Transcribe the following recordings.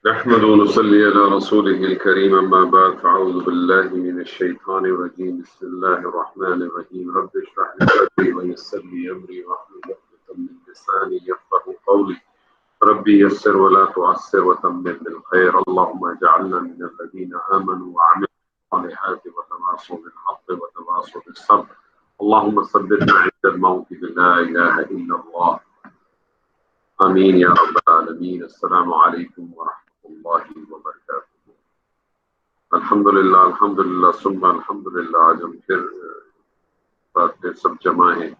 نحمد ونصلي على رسوله الكريم أما بعد فأعوذ بالله من الشيطان الرجيم بسم الله الرحمن الرحيم رب اشرح لي صدري ويسر لي أمري واحلل عقدة من لساني يفقهوا قولي ربي يسر ولا تعسر وتمم بالخير اللهم اجعلنا من الذين آمنوا وعملوا الصالحات وتواصوا بالحق وتواصوا بالصبر اللهم ثبتنا عند الموت بلا إله إلا الله آمین یا رب العالمین۔ السلام علیکم ورحمۃ اللہ وبرکاتہ۔ الحمدللہ ثم الحمدللہ، آج ہم پھر بات سب جمع ہیں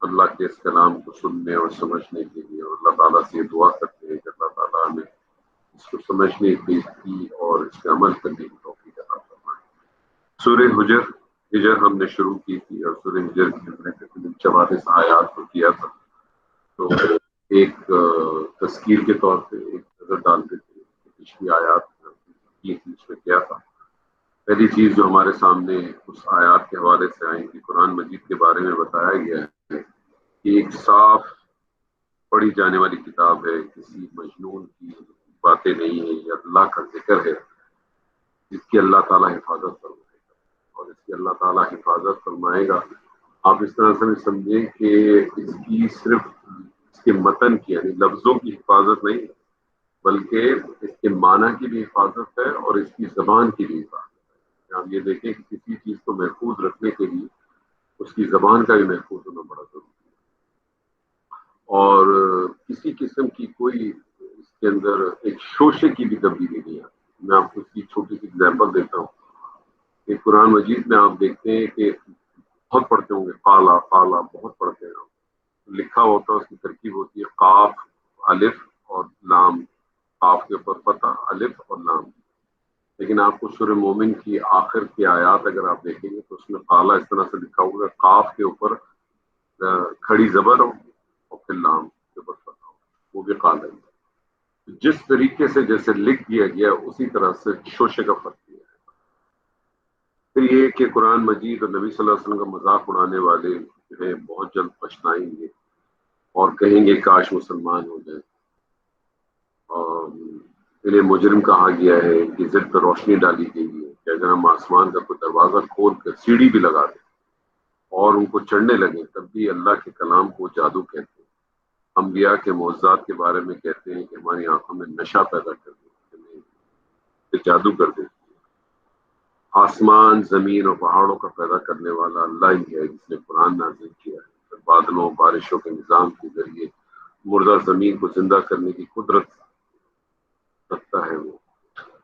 اللہ کے اس کلام کو سننے اور سمجھنے کے لیے، اور اللہ تعالیٰ سے دعا کرتے ہیں کہ اللہ تعالیٰ ہمیں اس کو سمجھنے کی اور اس پہ عمل کرنے کی توفیق عطا فرمائے۔ سورہ ہجر ہم نے شروع کی تھی، اور سورہ ہجر کی ہم نے تقریباً 44 آیات کو کیا تھا، تو ایک تذکیر کے طور پہ ایک نظر ڈالتے تھے پچھلی آیات کی اس میں کیا تھا۔ پہلی چیز جو ہمارے سامنے اس آیات کے حوالے سے آئی کہ قرآن مجید کے بارے میں بتایا گیا ہے کہ ایک صاف پڑھی جانے والی کتاب ہے، کسی مجنون کی باتیں نہیں ہیں، یہ اللہ کا ذکر ہے جس کی اللہ تعالیٰ حفاظت فرمائے گا، اور اس کی اللہ تعالیٰ حفاظت فرمائے گا آپ اس طرح سے سمجھیں کہ اس کی صرف اس کے متن کی یعنی لفظوں کی حفاظت نہیں، بلکہ اس کے معنی کی بھی حفاظت ہے اور اس کی زبان کی بھی حفاظت ہے۔ ہم یہ دیکھیں کہ کسی چیز کو محفوظ رکھنے کے لیے اس کی زبان کا بھی محفوظ ہونا بڑا ضروری ہے، اور کسی قسم کی کوئی اس کے اندر ایک شوشے کی بھی تبدیلی نہیں آتی۔ میں آپ کو اس کی چھوٹی سی اگزامپل دیتا ہوں کہ قرآن مجید میں آپ دیکھتے ہیں کہ بہت پڑھتے ہوں گے، قالا قالا بہت پڑھتے ہیں، لکھا ہوتا ہے اس کی ترکیب ہوتی ہے قاف الف اور لام، قاف کے اوپر فتح الف اور لام، لیکن آپ کو سورہ مومن کی آخر کی آیات اگر آپ دیکھیں گے تو اس میں قالا اس طرح سے لکھا ہوگا، قاف کے اوپر کھڑی زبر ہو اور پھر لام کے اوپر فتح ہو، وہ بھی قالا ہے۔ جس طریقے سے جیسے لکھ دیا گیا اسی طرح سے شوشے کا فرق کیا ہے۔ پھر یہ کہ قرآن مجید اور نبی صلی اللہ علیہ وسلم کا مذاق اڑانے والے جو ہے بہت جلد پچھتائیں گے اور کہیں گے کاش مسلمان ہو جائیں، اور انہیں مجرم کہا گیا ہے کہ ضد پر روشنی ڈالی گئی ہے کہ اگر ہم آسمان کا کوئی دروازہ کھول کر سیڑھی بھی لگا دیں اور ان کو چڑھنے لگیں تب بھی اللہ کے کلام کو جادو کہتے ہیں۔ انبیاء کے معجزات کے بارے میں کہتے ہیں کہ ہماری آنکھوں میں نشہ پیدا کر دیتے ہیں، جادو کر دیتے ہیں۔ آسمان زمین اور پہاڑوں کا پیدا کرنے والا اللہ ہی ہے جس نے قرآن نازل کیا ہے، بادلوں بارشوں کے نظام کے ذریعے مردہ زمین کو زندہ کرنے کی قدرت رکھتا ہے۔ وہ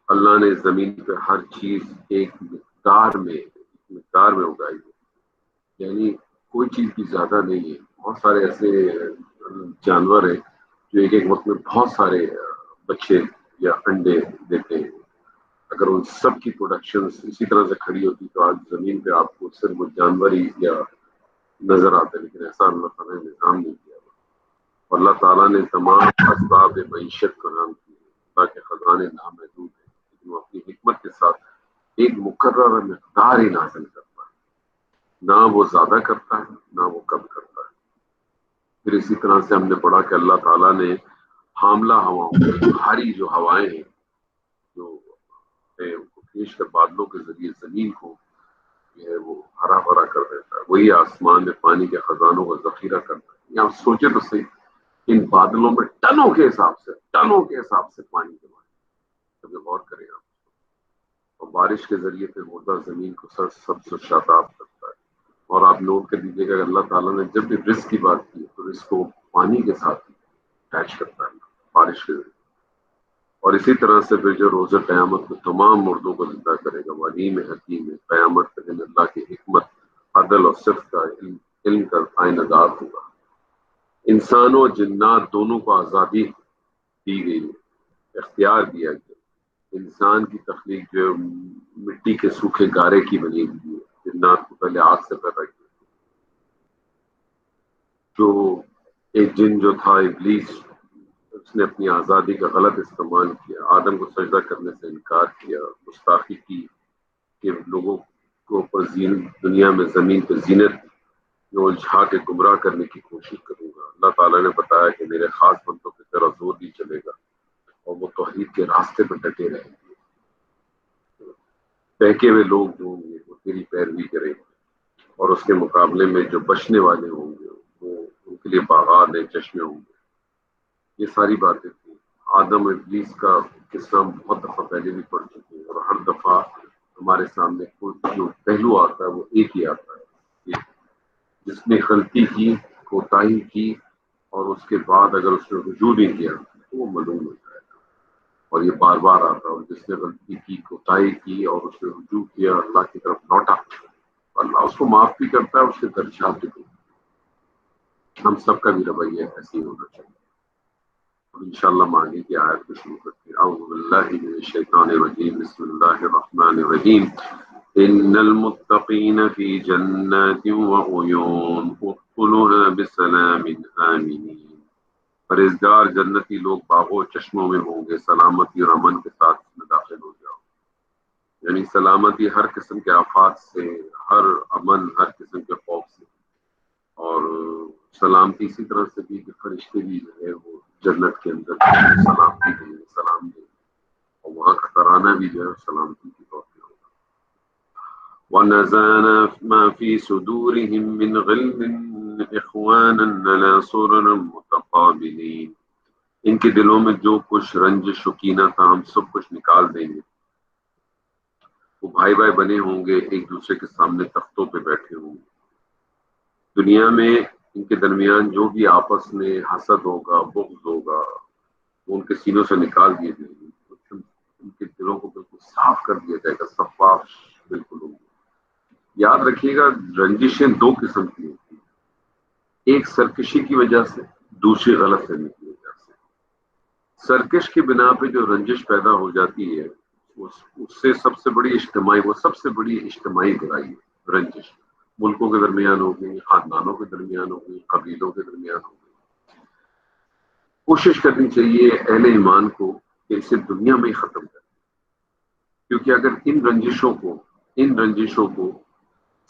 اللہ نے زمین پہ ہر چیز ایک مقدار میں اگائی ہے، یعنی کوئی چیز بھی زیادہ نہیں ہے۔ بہت سارے ایسے جانور ہیں جو ایک ایک وقت میں بہت سارے بچے یا انڈے دیتے ہیں، اگر ان سب کی پروڈکشن اسی طرح سے کھڑی ہوتی تو آج زمین پہ آپ کو صرف وہ جانور ہی یا نظر آتے، لیکن ایسا اللہ تعالیٰ نے نظام نہیں کیا۔ اور اللہ تعالیٰ نے تمام اسباب معیشت کا نام کیا تاکہ خزانے نامحدود ہیں، لیکن وہ اپنی حکمت کے ساتھ ایک مقررہ مقدار ہی نازل کرتا ہے، نہ وہ زیادہ کرتا ہے نہ وہ کم کرتا ہے۔ پھر اسی طرح سے ہم نے پڑھا کہ اللہ تعالیٰ نے حاملہ ہواؤں بھاری جو ہوائیں ہیں جو ان کو کھینچ کر بادلوں کے ذریعے زمین کو جو ہے وہ ہرا بھرا کر دیتا ہے، وہی آسمان میں پانی کے خزانوں کا ذخیرہ کرتا ہے۔ یہاں سوچے تو صحیح، ان بادلوں میں ٹنوں کے حساب سے پانی جمع ہے، کبھی غور کریں آپ، اور بارش کے ذریعے پھر مردہ زمین کو سبز و شاداب کرتا ہے۔ اور آپ نوٹ کر دیجیے کہ اللہ تعالیٰ نے جب بھی رزق کی بات کی تو رزق کو پانی کے ساتھ اٹیچ کرتا ہے، بارش کے ذریعے۔ اور اسی طرح سے پھر جو روز قیامت کو تمام مردوں کو زندہ کرے گا، وہ علیم حکیم ہے، قیامت کے دن اللہ کی حکمت عدل اور صدق کا علم کا آئینہ دار ہوگا۔ انسانوں اور جنات دونوں کو آزادی دی گئی ہے، اختیار دیا گیا۔ انسان کی تخلیق جو ہے مٹی کے سوکھے گارے کی بنی ہوئی ہے، جنات کو پہلے آگ سے پیدا کیا۔ جو ایک جن جو تھا ابلیس، اس نے اپنی آزادی کا غلط استعمال کیا، آدم کو سجدہ کرنے سے انکار کیا، گستاخی کی کہ لوگوں کو اوپر دنیا میں زمین پہ زینت میں الجھا کے گمراہ کرنے کی کوشش کروں گا۔ اللہ تعالیٰ نے بتایا کہ میرے خاص بندوں کی طرح زور نہیں چلے گا، اور وہ توحید کے راستے پہ ڈٹے رہیں گے. بہکے ہوئے لوگ جو ہوں گے وہ تیری پیروی کریں گے، اور اس کے مقابلے میں جو بچنے والے ہوں گے وہ ان کے لیے باغات چشمے ہوں گے. یہ ساری باتیں تھیں. آدم اور ابلیس کا قصہ ہم بہت دفعہ پہلے بھی پڑھ چکے ہیں، اور ہر دفعہ ہمارے سامنے کوئی جو پہلو آتا ہے وہ ایک ہی آتا ہے کہ جس نے غلطی کی، کوتاہی کی، اور اس کے بعد اگر اس نے رجوع نہیں کیا تو وہ ملعون ہو جائے گا. اور یہ بار بار آتا ہے. اور جس نے غلطی کی، کوتاہی کی، اور اس نے رجوع کیا، اللہ کی طرف لوٹا، اللہ اس کو معاف بھی کرتا ہے، اس کے درجات بھی دیتا ہے. ہم سب کا بھی رویہ ایسے ہی ہونا چاہیے. اور انشاءاللہ ہم آگے کی آیت کو شروع کرتے ہیں. اعوذ باللہ من الشیطان الرجیم، بسم اللہ الرحمن الرحیم. ان المتقین فی جنات وعیون ادخلوها بسلام آمنین. پرہیزگار جنتی لوگ باغوں و چشموں میں ہوں گے، سلامتی اور امن کے ساتھ اس میں داخل ہو جاؤ. یعنی سلامتی ہر قسم کے آفات سے، ہر امن ہر قسم کے خوف سے. اور سلامتی اسی طرح سے بھی کہ فرشتے بھی جو ہے وہ جنت کے اندر سلامتی دیں گے، سلام دیں گے، اور وہاں کا ترانہ بھی جو ہے سلامتی کی طور پہ ہوگا. وَنَزَعْنَا مَا فِي صُدُورِهِم مِّنْ غِلٍّ إِخْوَانًا عَلَىٰ سُرُرٍ مُّتَقَابِلِينَ. ان کے دلوں میں جو کچھ رنجش و کینہ تھا ہم سب کچھ نکال دیں گے. وہ بھائی بھائی بنے ہوں گے، ایک دوسرے کے سامنے تختوں پہ بیٹھے ہوں گے. دنیا میں ان کے درمیان جو بھی آپس میں حسد ہوگا، بغض ہوگا، وہ ان کے سینوں سے نکال دیے جائیں گے. ان کے دلوں کو بالکل صاف کر دیا جائے گا، صفاف بالکل ہوں گے. یاد رکھیے گا، رنجشیں دو قسم کی ہوتی ہیں. ایک سرکشی کی وجہ سے، دوسری غلط فہمی کی وجہ سے. سرکش کی بنا پہ جو رنجش پیدا ہو جاتی ہے اس سے سب سے بڑی اجتماعی برائی ہے رنجش. ملکوں کے درمیان ہو گئی، خاندانوں کے درمیان ہو گئی، قبیلوں کے درمیان ہو گئی. کوشش کرنی چاہیے اہل ایمان کو کہ اسے دنیا میں ہی ختم کریں. کیونکہ اگر ان رنجشوں کو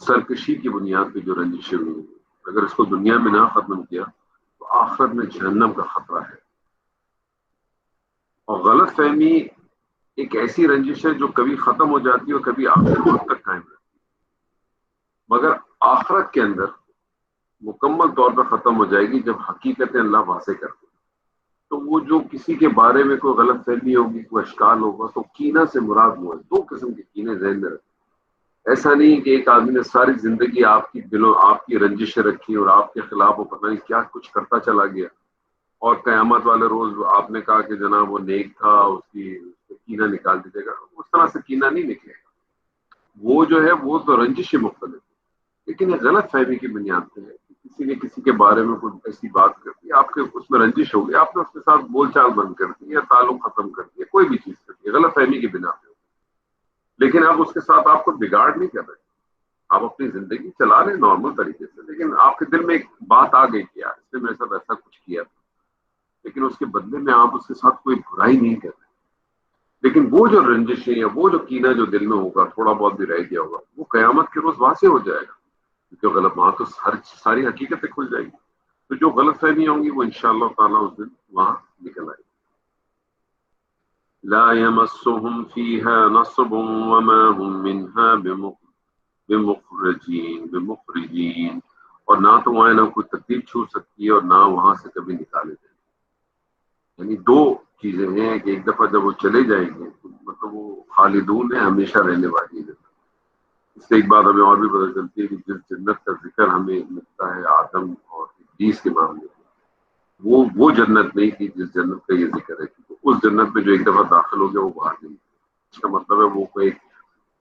سرکشی کی بنیاد پہ جو رنجشیں ہوئی ہیں، اگر اس کو دنیا میں نہ ختم کیا تو آخرت میں جہنم کا خطرہ ہے. اور غلط فہمی ایک ایسی رنجش ہے جو کبھی ختم ہو جاتی ہے اور کبھی آخر وقت تک قائم رہتی ہے، مگر آخرت کے اندر مکمل طور پر ختم ہو جائے گی جب حقیقت اللہ واضح کر دے. تو وہ جو کسی کے بارے میں کوئی غلط فہمی ہوگی، کوئی اشکال ہوگا، تو کینہ سے مراد وہ ہے. دو قسم کے کینے ذہن میں رکھیں. ایسا نہیں کہ ایک آدمی نے ساری زندگی آپ کی رنجشیں رکھی اور آپ کے خلاف وہ پتہ نہیں کیا کچھ کرتا چلا گیا، اور قیامت والے روز آپ نے کہا کہ جناب وہ نیک تھا، اس سے کینہ نکال دیجیے گا. اس طرح سے کینہ نہیں نکلے گا. وہ جو ہے وہ تو رنجش مختلف ہے، لیکن یہ غلط فہمی کی بنیاد پہ ہے. کسی نے کسی کے بارے میں کوئی ایسی بات کر دی، آپ کے اس میں رنجش ہو گئی، آپ نے اس کے ساتھ بول چال بند کر دی یا تعلق ختم کر دیا، کوئی بھی چیز کر دی، غلط فہمی کی بنا پہ. لیکن آپ اس کے ساتھ آپ کو بگاڑ نہیں کر رہے، آپ اپنی زندگی چلا رہے ہیں نارمل طریقے سے، لیکن آپ کے دل میں ایک بات آ گئی کہ یار اس نے میرے ساتھ ایسا کچھ کیا تھا، لیکن اس کے بدلے میں آپ اس کے ساتھ کوئی برائی نہیں کر رہے. لیکن وہ جو رنجشیں یا وہ جو کینہ جو دل میں ہوگا، تھوڑا بہت بھی رہ گیا ہوگا، وہ قیامت کے روز واضح ہو جائے گا. کیونکہ غلط وہاں تو ساری حقیقتیں کھل جائیں گی. تو جو غلط فہمی ہوں گی وہ انشاءاللہ تعالیٰ اس دن وہاں نکل آئے گی. لا يمسهم فيها نصب وما هم منها بمخرجین. اور نہ تو وہاں نہ کوئی تکلیف چھو سکتی ہے اور نہ وہاں سے کبھی نکالے جائیں. یعنی دو چیزیں ہیں کہ ایک دفعہ جب وہ چلے جائیں گے تو مطلب وہ خالدون ہیں، ہمیشہ رہنے والی ہے. اس سے ایک بات ہمیں اور بھی پتہ چلتی ہے کہ جس جنت کا ذکر ہمیں ملتا ہے آدم اور ابلیس کے معاملے میں، وہ جنت نہیں تھی جس جنت کا یہ ذکر ہے. اس جنت میں جو ایک دفعہ داخل ہو گیا وہ باہر نہیں. اس کا مطلب ہے وہ کوئی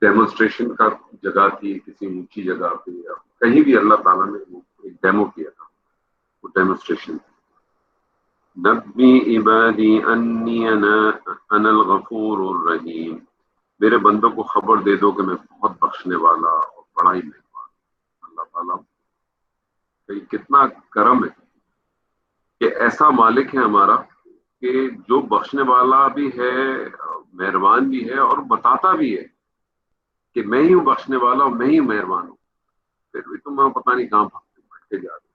ڈیمونسٹریشن کا جگہ تھی، کسی اونچی جگہ پہ یا کہیں بھی اللہ تعالیٰ نے وہ ایک ڈیمو کیا تھا، وہ ڈیمونسٹریشن تھی. نبی عبادی انی انا الغفور الرحیم. میرے بندوں کو خبر دے دو کہ میں بہت بخشنے والا اور بڑا ہی مہربان. اللہ تعالیٰ کتنا کرم ہے کہ ایسا مالک ہے ہمارا کہ جو بخشنے والا بھی ہے، مہربان بھی ہے، اور بتاتا بھی ہے کہ میں ہی ہوں بخشنے والا اور میں ہی مہربان ہوں. پھر بھی تم پتہ نہیں کہاں بھٹکے جا رہے.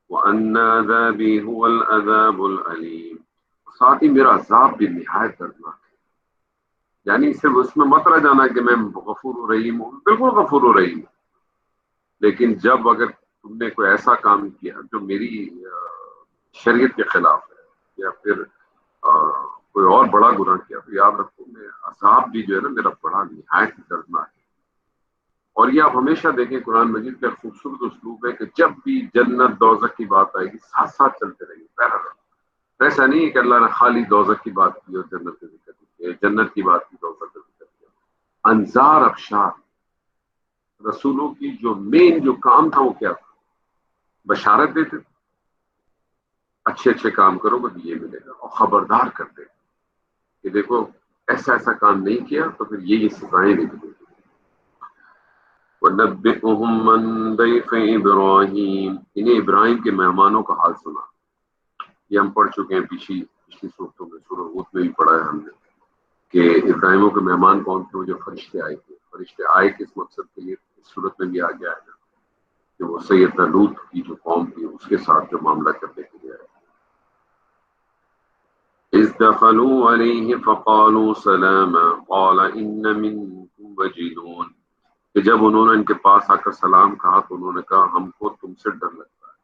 وَأَنَّ عَذَابِي هُوَ الْعَذَابُ الْأَلِيمُ. ساتھ ہی میرا عذاب بھی نہایت دردناک ہے۔ یعنی صرف اس میں مت رہ جانا کہ میں غفور رحیم ہوں، بالکل غفور رحیم ہوں، لیکن جب اگر تم نے کوئی ایسا کام کیا جو میری شریعت کے خلاف ہے، یا پھر کوئی اور بڑا گناہ کیا، تو یاد رکھو میں عذاب بھی جو ہے نا میرا بڑا نہایت دردناک ہے۔ اور یہ آپ ہمیشہ دیکھیں قرآن مجید کا خوبصورت اسلوب ہے کہ جب بھی جنت دوزخ کی بات آئے گی ساتھ ساتھ چلتے رہیں گے پیرالل۔ ایسا نہیں ہے کہ اللہ نے خالی دوزخ کی بات کی اور جنت کا ذکر کیا، جنت کی بات کی دوزخ کا ذکر کیا۔ انذار ابشار، رسولوں کی جو مین جو کام تھا وہ کیا تھا؟ بشارت دیتے تھے، اچھے اچھے کام کرو گے تو یہ ملے گا، اور خبردار کرتے کہ دیکھو ایسا ایسا کام نہیں کیا تو پھر یہ سزائیں نہیں ملیں گی۔ وَنَبِّئْهُمْ مَنْ ضَيْفِ إِبْرَاهِيمَ، انہیں ابراہیم کے مہمانوں کا حال سنا۔ یہ ہم پڑھ چکے ہیں پچھلی صورتوں میں، سورہ ہود میں بھی پڑھا ہے ہم نے کہ ابراہیموں کے مہمان کون تھے؟ جو فرشتے آئے تھے۔ فرشتے آئے کس مقصد کے لیے؟ اس صورت میں بھی آ گیا ہے کہ وہ سیدنا لوط کی جو قوم تھی اس کے ساتھ جو معاملہ کرنے کے لیے آئے۔ اذ دخلوا علیہ فقالوا سلاما قال ان منکم وجلون، کہ جب انہوں نے ان کے پاس آ کر سلام کہا تو انہوں نے کہا ہم کو تم سے ڈر لگتا ہے۔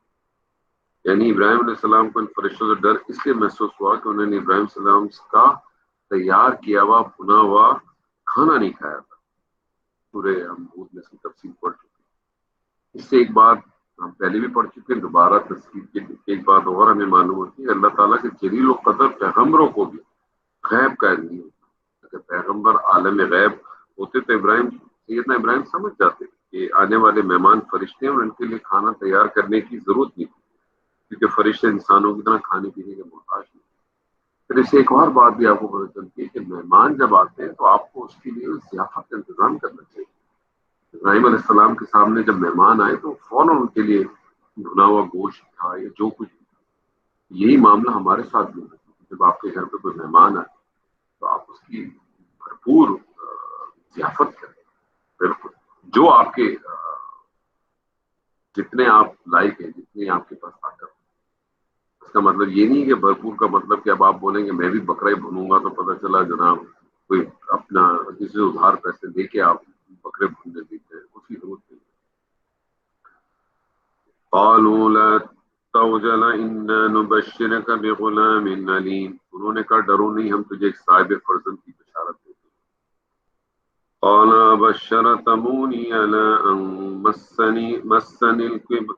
یعنی ابراہیم علیہ السلام کو ان فرشتوں سے ڈر اس لیے محسوس ہوا کہ انہوں نے ابراہیم علیہ السلام کا تیار کیا ہوا بھنا ہوا کھانا نہیں کھایا تھا۔ سورہ ہود میں اس کی تفصیل پڑھ چکے ہیں۔ اس سے ایک بات ہم پہلے بھی پڑھ چکے ہیں، دوبارہ تصویر کے ایک بات اور ہمیں معلوم ہوتی ہے، اللہ تعالیٰ کے جلیل و قدر پیغمبروں کو بھی غیب کا علم نہیں ہوتا۔ اگر پیغمبر عالم غیب ہوتے تو سیدنا ابراہیم سمجھ جاتے کہ آنے والے مہمان فرشتے ہیں اور ان کے لیے کھانا تیار کرنے کی ضرورت نہیں تھی، کیونکہ فرشتے انسانوں کی طرح کھانے پینے کے محتاج نہیں۔ پھر اس سے ایک اور بات بھی آپ کو پتہ چلتی ہے کہ مہمان جب آتے ہیں تو آپ کو اس کے لیے ضیافت کا انتظام کرنا چاہیے۔ ابراہیم علیہ السلام کے سامنے جب مہمان آئے تو فوراً ان کے لیے بھنا ہوا گوشت تھا یا جو کچھ بھی تھا۔ یہی معاملہ ہمارے ساتھ بھی ہوتا ہے، جب آپ کے گھر پہ کوئی مہمان آئے تو آپ اس کی بھرپور ضیافت کریں، بالکل جو آپ کے جتنے آپ لائق ہیں، جتنے آپ کے پاس طاقت ہے۔ اس کا مطلب یہ نہیں کہ بھرپور کا مطلب کہ اب آپ بولیں گے میں بھی بکرا ہی بھونوں گا تو پتہ چلا جناب کوئی اپنا کسی سے ادھار پیسے دے کے آپ بکرے بھوننے دیتے ہیں، اس کی ضرورت نہیں۔ قالوا لا توجل انا نبشرك بغلام علیم، انہوں نے کہا ڈرو نہیں، ہم تجھے ایک صاحب فرزند کی بشارت دیتے ہیں۔ قال بشرتمونی على ان مسني الكبر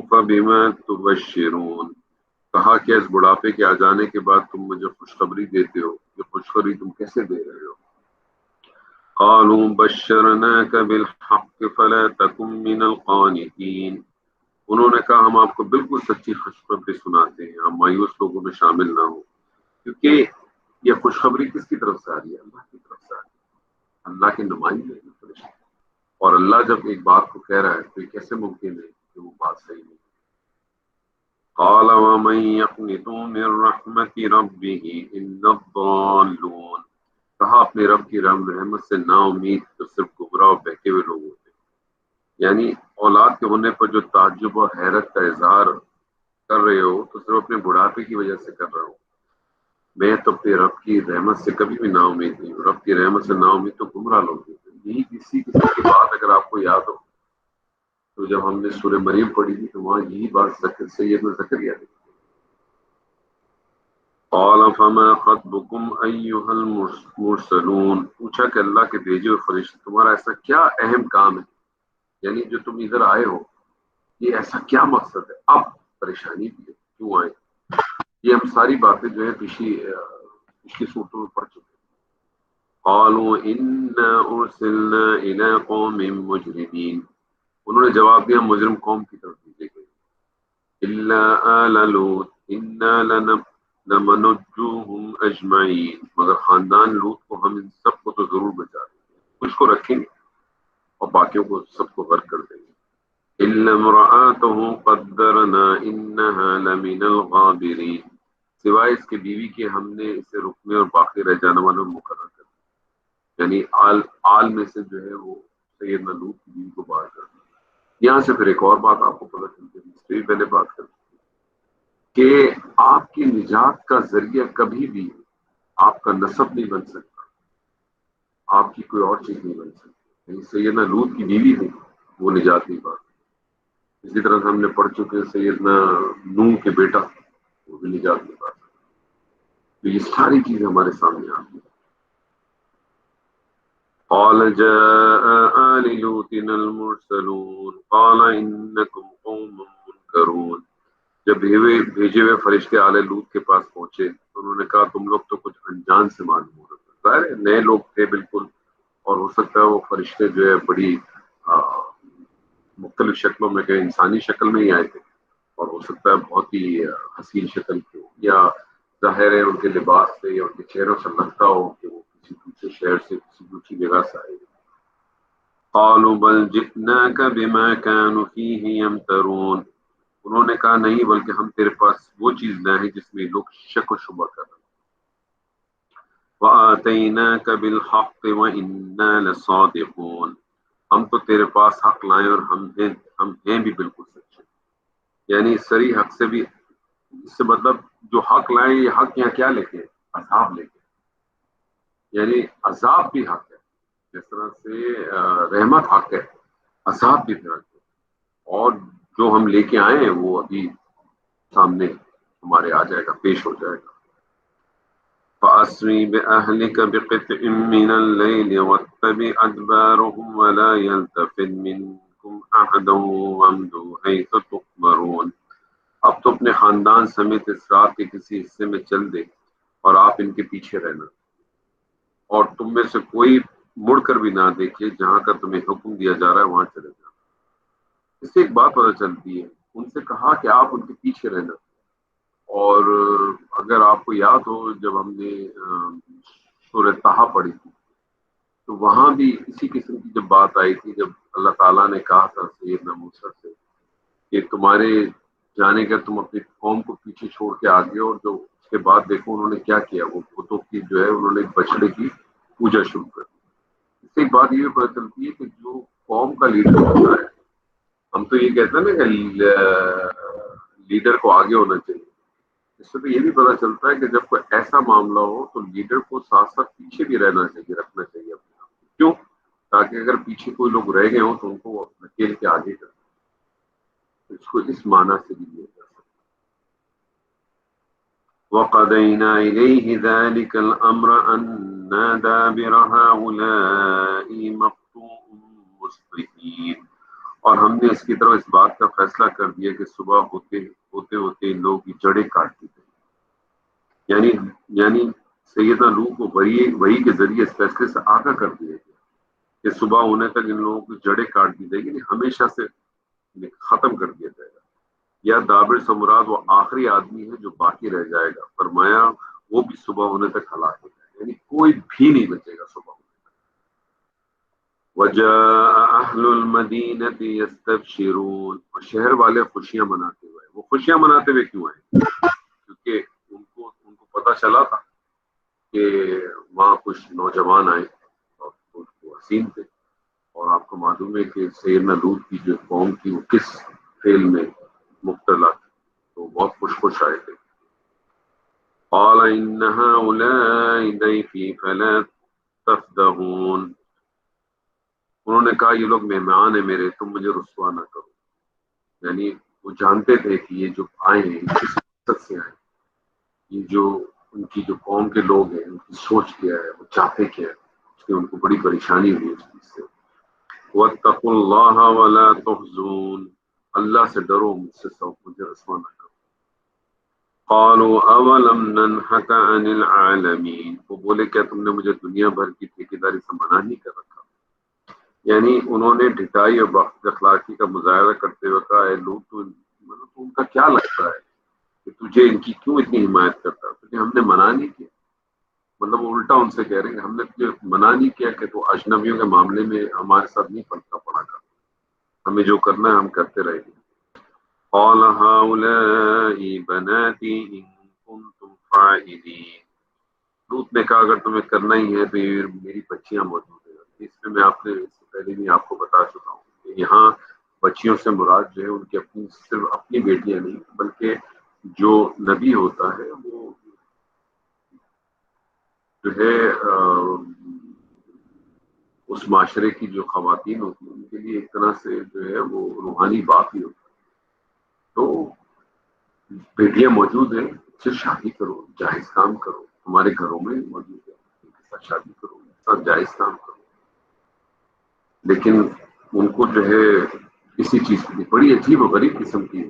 فبما تبشرون، کہا کہ اس بڑھاپے کے آ جانے کے بعد تم مجھے خوشخبری دیتے ہو، یہ خوشخبری تم کیسے دے رہے ہو؟ قالوا بشرناك بالحق فلا تكن من القانطين، انہوں نے کہا ہم آپ کو بالکل سچی خوشخبری سناتے ہیں، ہم مایوس لوگوں میں شامل نہ ہوں، کیونکہ یہ خوشخبری کس کی طرف سے آ رہی ہے؟ اللہ کی طرف سے آ رہی ہے، اللہ کے نمائندے ہیں فرشتے، اور اللہ جب ایک بات کو کہہ رہا ہے تو یہ کیسے ممکن ہے کہ وہ بات صحیح نہیں؟ قال ومن يقنط من رحمة ربه إلا الضالون، کہا اپنے رب کی رحمت سے نا امید تو صرف گمراہ اور بہکے ہوئے لوگ ہوتے ہیں۔ یعنی اولاد کے ہونے پر جو تعجب اور حیرت کا اظہار کر رہے ہو تو صرف اپنے بڑھاپے کی وجہ سے کر رہے ہو۔ میں تو اپنے رب کی رحمت سے کبھی بھی نا امید نہیں ہوں، رب کی رحمت سے نا امید تو گمراہ لوگ ہوتے ہیں۔ یہی کسی قسم کی بات اگر آپ کو یاد ہو تو جب ہم نے سورہ مریم پڑھی تھی تو وہاں یہی بات سیدنا زکریا نے قال فما خطبكم ايها المرسلون، پوچھا کہ اللہ کے بھیجے ہوئے فرشتے تمہارا ایسا کیا اہم کام ہے، یعنی جو تم ادھر آئے ہو یہ ایسا کیا مقصد ہے؟ اب پریشانی بھی ہے کیوں آئے؟ یہ ہم ساری باتیں جو ہے پچھلی صورتوں میں پڑھ چکے ہیں۔ قالوا انا ارسلنا الى قوم مجرمين، انہوں نے جواب دیا مجرم قوم کی طرف بھیجے گئے۔ الا آل لوط انا لمنجوهم اجمعین، مگر خاندان لوط کو ہم ان سب کو تو ضرور بچا دیں گے، کچھ کو رکھیں گے اور باقیوں کو سب کو غرق کر دیں گے۔ الا امرأته قدرنا انها لمن الغابرین، سوائے اس کے بیوی کے ہم نے اسے رکنے اور باقی رہ جانے والوں میں مقرر کر دیا، یعنی آل میں سے جو ہے وہ سیدنا لوط کی بیوی کو باہر کر دیا۔ یہاں سے پھر ایک اور بات آپ کو پتہ چلتی ہے، اس پہ بھی پہلے بات کرتے ہیں کہ آپ کی نجات کا ذریعہ کبھی بھی آپ کا نسب نہیں بن سکتا، آپ کی کوئی اور چیز نہیں بن سکتی. یعنی سیدنا لوط کی بیوی تھی، وہ نجات نہیں پا. اسی طرح سے ہم نے پڑھ چکے ہیں سیدنا نوح کے بیٹا، وہ بھی نجات نہیں پا. تو یہ ساری چیزیں ہمارے سامنے آتی ہیں. قال جاء آل لوط المرسلون قال انکم قوم منکرون. جب بھیجے ہوئے فرشتے آل لوط کے پاس پہنچے تو انہوں نے کہا تم لوگ تو کچھ انجان سے معلوم ہو رہے. ظاہر ہے نئے لوگ تھے بالکل، اور ہو سکتا ہے وہ فرشتے جو ہے بڑی مختلف شکلوں میں کہ انسانی شکل میں ہی آئے تھے، اور ہو سکتا ہے بہت ہی حسین شکل کے ہو، یا ظاہر ہے ان کے لباس سے یا ان کے چہروں سے لگتا ہو کہ وہ کسی دوسرے شہر سے کسی دوسری جگہ سے آئے. قالوا بل جئناك بما كانوا فيه يمترون. انہوں نے کہا نہیں، بلکہ ہم تیرے پاس وہ چیز لائے ہیں جس میں لوگ شک و شبہ کر رہے ہیں. وَآتَيْنَاكَ بِالْحَقِّ وَإِنَّا لَصَادِقُونَ. ہم تو تیرے پاس حق لائے اور ہم ہیں بھی بالکل سچے. یعنی سری حق سے بھی، اس سے مطلب جو حق لائے یہ حق یہاں کیا لے کے؟ عذاب لے کے. یعنی عذاب بھی حق ہے، جس طرح سے رحمت حق ہے، عذاب بھی حق ہے. اور جو ہم لے کے آئے ہیں وہ ابھی سامنے ہمارے آ جائے گا، پیش ہو جائے گا. فَأَسْرِ بِأَهْلِكَ بِقِطْعٍ مِّنَ اللَّيْلِ وَاتَّبِعْ أَدْبَارَهُمْ وَلَا يَلْتَفِتْ مِنكُمْ أَحَدٌ وَامْضُوا حَيْثُ تُؤْمَرُونَ. اب تو اپنے خاندان سمیت اس رات کے کسی حصے میں چل دے اور آپ ان کے پیچھے رہنا، اور تم میں سے کوئی مڑ کر بھی نہ دیکھے. جہاں کا تمہیں حکم دیا جا رہا ہے وہاں چلے جانا. اس سے ایک بات پتہ چلتی ہے، ان سے کہا کہ آپ ان کے پیچھے رہنا. اور اگر آپ کو یاد ہو جب ہم نے سورہ طٰہٰ پڑھی تھی تو وہاں بھی اسی قسم کی جب بات آئی تھی، جب اللہ تعالیٰ نے کہا تھا سیدنا موسیٰ سے کہ تمہارے جانے کا تم اپنی قوم کو پیچھے چھوڑ کے آگے، اور جو اس کے بعد دیکھو انہوں نے کیا کیا، وہ بتوں کی جو ہے انہوں نے بچڑے کی پوجا شروع کر دی. اس سے ایک بات یہ بھی پتہ چلتی ہے کہ جو قوم کا لیڈر ہوتا ہے، ہم تو یہ کہتے ہیں نا کہ لیڈر کو آگے ہونا چاہیے. اس سے تو یہ بھی پتہ چلتا ہے کہ جب کوئی ایسا معاملہ ہو تو لیڈر کو ساتھ ساتھ پیچھے بھی رہنا چاہیے، رکھنا چاہیے اپنے آپ کو. کیوں؟ تاکہ اگر پیچھے کوئی لوگ رہ گئے ہوں تو ان کو وہ دھکیل کے آگے کر. اس کو اس معنی سے بھی لیا جا سکتا. وَقَضَيْنَا إِلَيْهِ ذَلِكَ الْأَمْرَ أَنَّ دَابِرَ هَٰؤُلَاءِ مَقْطُوعٌ مُصْبِحِينَ. اور ہم نے اس کی طرف اس بات کا فیصلہ کر دیا کہ صبح ہوتے ہوتے ان لوگوں کی جڑیں کاٹ دی گئی. یعنی سیدنا نوح کو وحی کے ذریعے اس فیصلے سے آگاہ کر دیا گیا کہ صبح ہونے تک ان لوگوں کی جڑیں کاٹ دی جائے گی، ہمیشہ سے ختم کر دیا جائے گا. یا دابر سے مراد وہ آخری آدمی ہے جو باقی رہ جائے گا. فرمایا وہ بھی صبح ہونے تک ہلاک ہو جائے گا، یعنی کوئی بھی نہیں بچے گا صبح ہونے تک. وَجَاءَ أَهْلُ الْمَدِينَةِ يَسْتَبْشِرُونَ. اور شہر والے خوشیاں مناتے ہوئے. وہ خوشیاں مناتے ہوئے کیوں آئے؟ کیونکہ ان کو پتہ چلا تھا کہ وہاں کچھ نوجوان آئے اور وہ حسین تھے. اور آپ کو معلوم ہے کہ سیدنا لوط کی جو قوم تھی وہ کس فعل میں مبتلا تھی، تو بہت خوش آئے تھے. قال ان هؤلاء ضيفي فلا تفضحون. انہوں نے کہا یہ لوگ مہمان ہیں میرے، تم مجھے رسوا نہ کرو. یعنی وہ جانتے تھے کہ یہ جو آئے ہیں کس مقصد سے آئے، یہ جو ان کی جو قوم کے لوگ ہیں ان کی سوچ کیا ہے، وہ چاہتے کیا ہے. اس لیے ان کو بڑی پریشانی ہوئی اس چیز سے. وَاتَّقُوا اللَّهَ وَلَا تُخْزُونِ. اللہ سے ڈرو، مجھ سے مجھے رسوا نہ کرو. قالوا اولم ننهك عن العالمین. وہ بولے کیا تم نے مجھے دنیا بھر کی ٹھیکیداری سے منع نہیں کر رکھا؟ یعنی انہوں نے ڈھٹائی اور بد اخلاقی کا مظاہرہ کرتے ہوئے کہا اے لوط، تو ان کا کیا لگتا ہے کہ تجھے ان کی کیوں اتنی حمایت کرتا ہے؟ تجھے ہم نے منع نہیں کیا. مطلب وہ الٹا ان سے کہہ رہے ہیں کہ ہم نے تجھے منع نہیں کیا کہ تو اجنبیوں کے معاملے میں ہمارے ساتھ نہیں پڑتا پڑا کر. ہمیں جو کرنا ہے ہم کرتے رہیں گے. قال هؤلاء بناتي إن كنتم فاعلين. لوط نے کہا اگر تمہیں کرنا ہی ہے تو یہ میری بچیاں موجود ہیں. اس میں آپ نے اس سے پہلے بھی آپ کو بتا چکا ہوں کہ یہاں بچیوں سے مراد جو ہے ان کی اپنی صرف اپنی بیٹیاں نہیں بلکہ جو نبی ہوتا ہے وہ جو ہے اس معاشرے کی جو خواتین ہوتی ہیں ان کے لیے ایک طرح سے جو ہے وہ روحانی باپ ہی ہوتا ہے. تو بیٹیاں موجود ہیں، پھر شادی کرو، جائز کام کرو. ہمارے گھروں میں موجود ہے، ان کے ساتھ شادی کرو، ان کے ساتھ جائز کام کرو. لیکن ان کو جو ہے کسی چیز کی بڑی عجیب و غریب قسم کی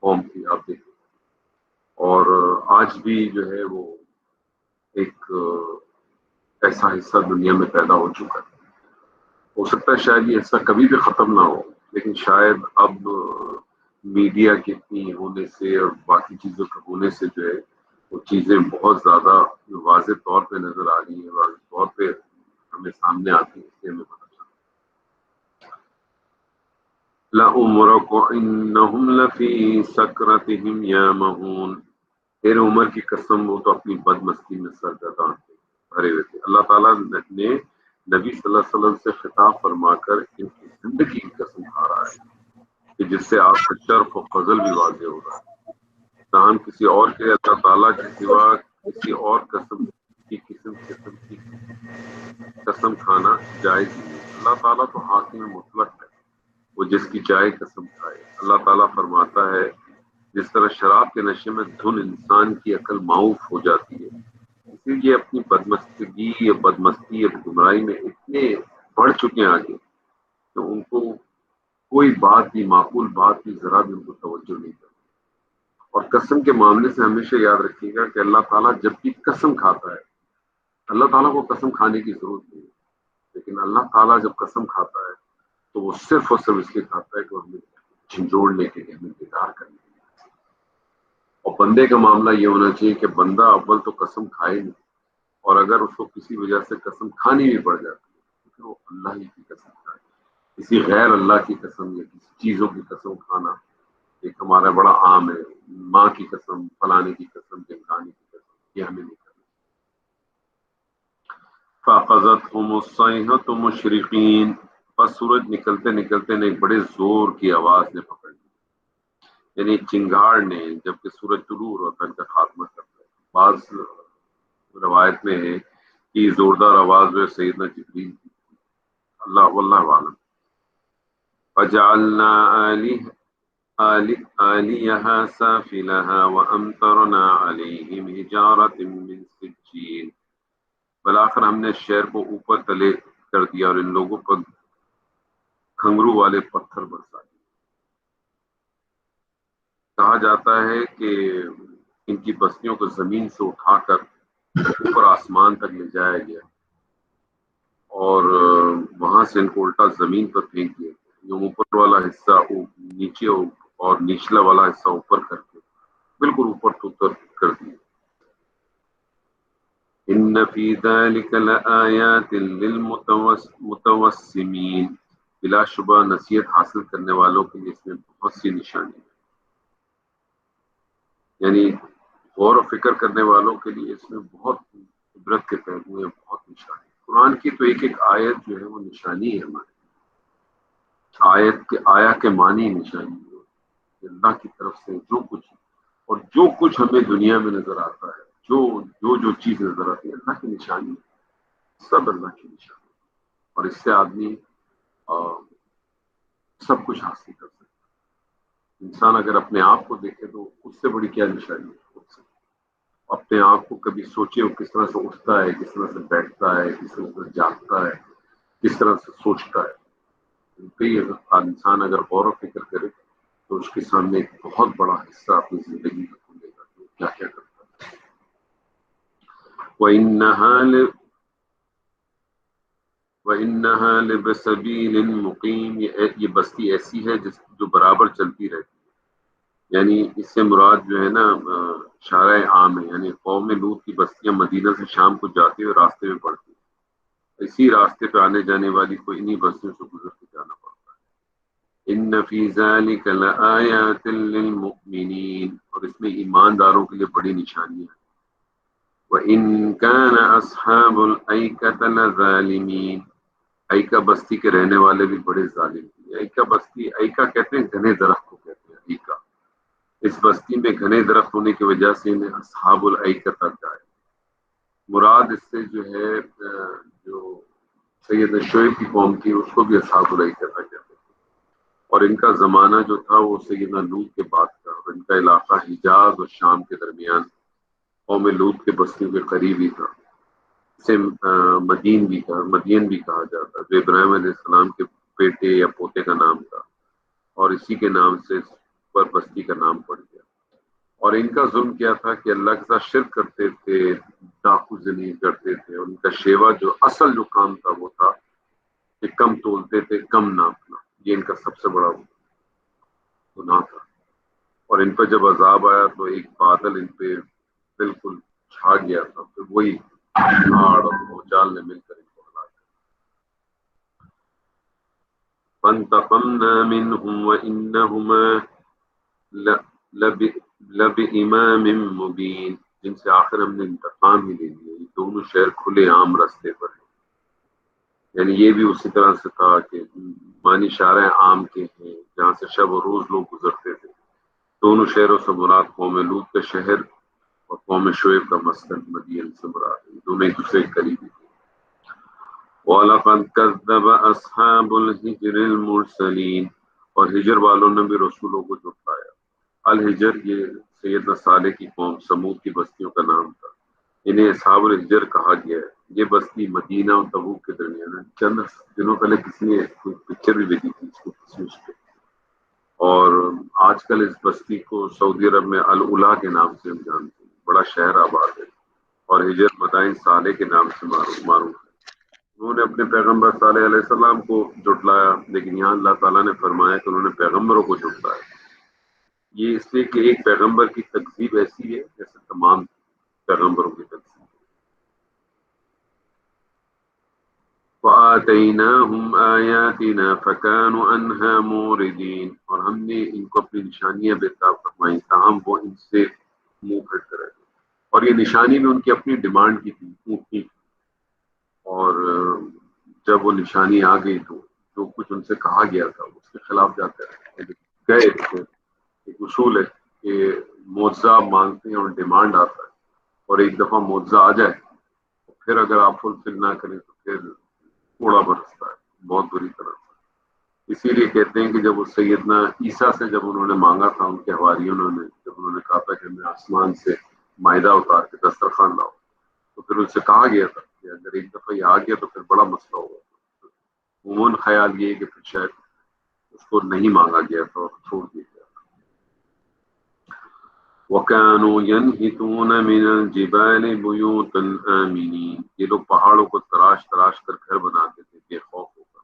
قوم تھی آپ دیکھیں. اور آج بھی جو ہے وہ ایک ایسا حصہ دنیا میں پیدا ہو چکا ہے. ہو سکتا ہے شاید یہ حصہ کبھی بھی ختم نہ ہو، لیکن شاید اب میڈیا کے اتنی ہونے سے اور باقی چیزوں کے ہونے سے جو ہے وہ چیزیں بہت زیادہ واضح طور پہ نظر آ رہی ہیں، واضح طور پہ ہمیں سامنے آتی ہیں، اس لیے ہمیں پتہ چلتا ہے. لَعُمْرُكَ إِنَّهُمْ لَفِي سَكْرَتِهِمْ يَعْمَهُونَ. تیرے عمر کی قسم، وہ تو اپنی بد مستی میں سرگرداں تھے، بھرے ہوئے تھے. اللہ تعالیٰ نے نبی صلی اللہ علیہ وسلم سے خطاب فرما کر ان کی زندگی کی قسم کھا رہا ہے کہ جس سے آپ کا شرف و فضل بھی واضح ہو رہا ہے. تاہم کسی اور کے اللہ تعالیٰ کے سوا کسی اور قسم کی قسم کھانا جائز نہیں ہے. اللہ تعالیٰ تو حاکم مطلق ہے، وہ جس کی چاہے قسم کھائے. اللہ تعالیٰ فرماتا ہے جس طرح شراب کے نشے میں دھن انسان کی عقل معوف ہو جاتی ہے، اسی لیے اپنی بدمستگی یا بدمستی یا گمراہی میں اتنے بڑھ چکے ہیں آگے تو ان کو کوئی بات بھی، معقول بات بھی ذرا بھی ان کو توجہ نہیں کرتی. اور قسم کے معاملے سے ہمیشہ یاد رکھیے گا کہ اللہ تعالیٰ جب بھی قسم کھاتا ہے، اللہ تعالیٰ کو قسم کھانے کی ضرورت نہیں ہے، لیکن اللہ تعالیٰ جب قسم کھاتا ہے تو وہ صرف اور صرف اس لیے کھاتا ہے کہ ہمیں جھنجھوڑنے کے لیے، ہمیں بیدار کرنے کے لیے. اور بندے کا معاملہ یہ ہونا چاہیے کہ بندہ اول تو قسم کھائے نہیں، اور اگر اس کو کسی وجہ سے قسم کھانی بھی پڑ جاتی ہے تو پھر وہ اللہ ہی کی قسم کھائے. کسی غیر اللہ کی قسم یا کسی چیزوں کی قسم کھانا ایک ہمارا بڑا عام ہے. ماں کی قسم، فلانے کی قسم، ڈھمکانے کی قسم، یہ ہمیں نہیں کرنا. فَأَخَذَتْهُمُ الصَّيْحَةُ مُشْرِقِينَ. بس سورج نکلتے نکلتے نے ایک بڑے زور کی آواز نے پکڑ لی، یعنی چنگاڑ نے، جبکہ سورج طلوع ہوتا ہے ان کا خاتمہ کرتا ہے. بعض روایت میں ہے کہ یہ زوردار آواز جو ہے سیدنا جبریل کی، اللہ واللہ عالم. فَجَعَلْنَا عَالِيَهَا سَافِلَهَا وَأَمْطَرْنَا عَلَيْهِمْ حِجَارَةً مِّن سِجِّيلٍ. بالآخر ہم نے شہر کو اوپر تلے کر دیا اور ان لوگوں پر کھنگرو والے پتھر برسا دیے. کہا جاتا ہے کہ ان کی بستیوں کو زمین سے اٹھا کر اوپر آسمان تک لے جایا گیا اور وہاں سے ان کو الٹا زمین پر پھینک دیا. جو اوپر والا حصہ نیچے اور نچلا والا حصہ اوپر کر کے بالکل اوپر کر دیا. ان فی ذلک لآیات للمتوسمین. بلا شبہ نصیحت حاصل کرنے والوں کے لیے اس میں بہت سی نشانی ہے، یعنی غور و فکر کرنے والوں کے لیے اس میں بہت عبرت کے پہلو ہیں، بہت نشانی. قرآن کی تو ایک ایک آیت جو ہے وہ نشانی ہے. ہماری آیا کے معنی نشانی ہے. اللہ کی طرف سے جو کچھ ہمیں دنیا میں نظر آتا ہے، جو چیز نظر آتی ہے اللہ کی نشانی، سب اللہ کی نشانی. اور اس سے آدمی سب کچھ حاصل کر سکتا ہے. انسان اگر اپنے آپ کو دیکھے تو اس سے بڑی کیا نشانی ہے. اپنے آپ کو کبھی سوچے وہ کس طرح سے اٹھتا ہے، کس طرح سے بیٹھتا ہے، کس طرح سے جاگتا ہے، کس طرح سے سوچتا ہے. انسان اگر غور و فکر کرے تو اس کے سامنے ایک بہت بڑا حصہ اپنی زندگی کا کھلے گا کہ کیا کیا کرتا ہے. وَإِنَّهَا لَبِسَبِيلٍ مُقِيمٍ. یہ بستی ایسی ہے جو برابر چلتی رہتی ہے، یعنی اس سے مراد جو ہے نا شارع عام ہے، یعنی قوم لوط کی بستیاں مدینہ سے شام کو جاتے ہوئے راستے میں پڑتی ہیں. اسی راستے پہ آنے جانے والی کو انہی بستیوں سے گزر کے جانا پڑتا ہے. ان فی ذلک لآیات للمؤمنین. اور اس میں ایمانداروں کے لیے بڑی نشانیاں ہیں. وَإِن كَانَ أَصْحَابُ الْأَيْكَةِ لَظَالِمِينَ. ایکا بستی کے رہنے والے بھی بڑے ظالم تھے. ایکا بستی، ایکا کہتے ہیں گھنے درخت کو کہتے ہیں ایکا. اس بستی میں گھنے درخت ہونے کی وجہ سے انہیں اصحاب الایکہ تک گئے۔ مراد اس سے جو ہے جو سید شعیب کی قوم تھی اس کو بھی اصحاب الایکہ تک کہتے تھے، اور ان کا زمانہ جو تھا وہ سیدنا لوط کے بعد تھا، اور ان کا علاقہ حجاز اور شام کے درمیان قوم لوط کے بستیوں کے قریب ہی تھا۔ اسے مدین بھی کہا جاتا، جو ابراہیم علیہ السلام کے بیٹے یا پوتے کا نام تھا، اور اسی کے نام سے اس پر بستی کا نام پڑ گیا۔ اور ان کا ظلم کیا تھا کہ اللہ کے ساتھ شرک کرتے تھے، ڈاکو زنی کرتے تھے، اور ان کا شیوا جو اصل جو کام تھا وہ تھا کہ کم تولتے تھے، کم ناپنا، یہ ان کا سب سے بڑا گناہ تھا۔ اور ان پر جب عذاب آیا تو ایک بادل ان پہ بالکل چھا گیا تھا، پھر وہی پہاڑ اور بھونچال نے مل کر ان کو ہلاک کیا۔ فانتقمنا منهم وإنهما لبإمام مبین، جن سے آخر ہم نے انتقام ہی لے لیا۔ یہ دونوں شہر کھلے عام رستے پر ہیں، یعنی یہ بھی اسی طرح سے تھا کہ مانی شارع عام کے ہیں جہاں سے شب و روز لوگ گزرتے تھے۔ دونوں شہروں سے مراد قوم لوط کا شہر اور قوم شعیب کا مسکن مدین سے مراد ہے، دونوں ایک دوسرے کے قریبی تھے۔ وَلَقَدْ كَذَّبَ أَصْحَابُ الْحِجْرِ الْمُرْسَلِينَ، اور ہجر والوں نے بھی رسولوں کو جھٹلایا۔ الحجر یہ سیدنا صالح کی قوم سمود کی بستیوں کا نام تھا، انہیں اصحاب الحجر کہا گیا ہے۔ یہ بستی مدینہ اور تبوک کے درمیان ہے۔ چند دنوں پہلے کسی نے کوئی پکچر بھی بھیجی تھی اس کو کشمش پہ، اور آج کل اس بستی کو سعودی عرب میں العلا کے نام سے ہم جانتے ہیں، بڑا شہر آباد ہے، اور ہجر مدائن صالح کے نام سے معروف ہے۔ انہوں نے اپنے پیغمبر صالح علیہ السلام کو جھٹلایا، لیکن یہاں اللہ تعالیٰ نے فرمایا کہ انہوں نے پیغمبروں کو جھٹلایا۔ یہ اس لیے کہ ایک پیغمبر کی تکذیب ایسی ہے جیسے تمام پیغمبروں کی تکذیب۔ وَآتَيْنَاهُمْ آيَاتِنَا فَكَانُوا عَنْهَا مُعْرِضِينَ، اور ہم نے ان کو اپنی نشانیاں بےتاب فرمائیں تاہم وہ ان سے منہ پھیر کر رہے، اور یہ نشانی بھی ان کی اپنی ڈیمانڈ کی تھی، اونٹنی کی، اور جب وہ نشانی آ گئی تو جو کچھ ان سے کہا گیا تھا اس کے خلاف جاتے رہے گئے تھے۔ ایک اصول ہے کہ معجزہ مانگتے ہیں اور ڈیمانڈ آتا ہے، اور ایک دفعہ معجزہ آ جائے تو پھر اگر آپ فلفل نہ کریں تو پھر کوڑا برستا ہے بہت بری طرح سے۔ اسی لیے کہتے ہیں کہ جب وہ سیدنا عیسیٰ سے جب انہوں نے مانگا تھا، ان کے حواریوں نے جب انہوں نے کہا تھا کہ ہمیں آسمان سے مائدہ اتار کے دسترخوان لاؤ، تو پھر ان سے کہا گیا تھا کہ اگر ایک دفعہ یہ آ گیا تو پھر بڑا مسئلہ ہوگا۔ عموماً خیال یہ ہے کہ پھر شاید اس کو نہیں مانگا گیا تھا اور چھوڑ دیا گیا تھا۔ وَكَانُوا يَنْحِتُونَ مِنَ الْجِبَالِ بُيُوتًا آمِنِينَ، یہ لوگ پہاڑوں کو تراش تراش کر گھر بناتے تھے بے خوف ہو کر،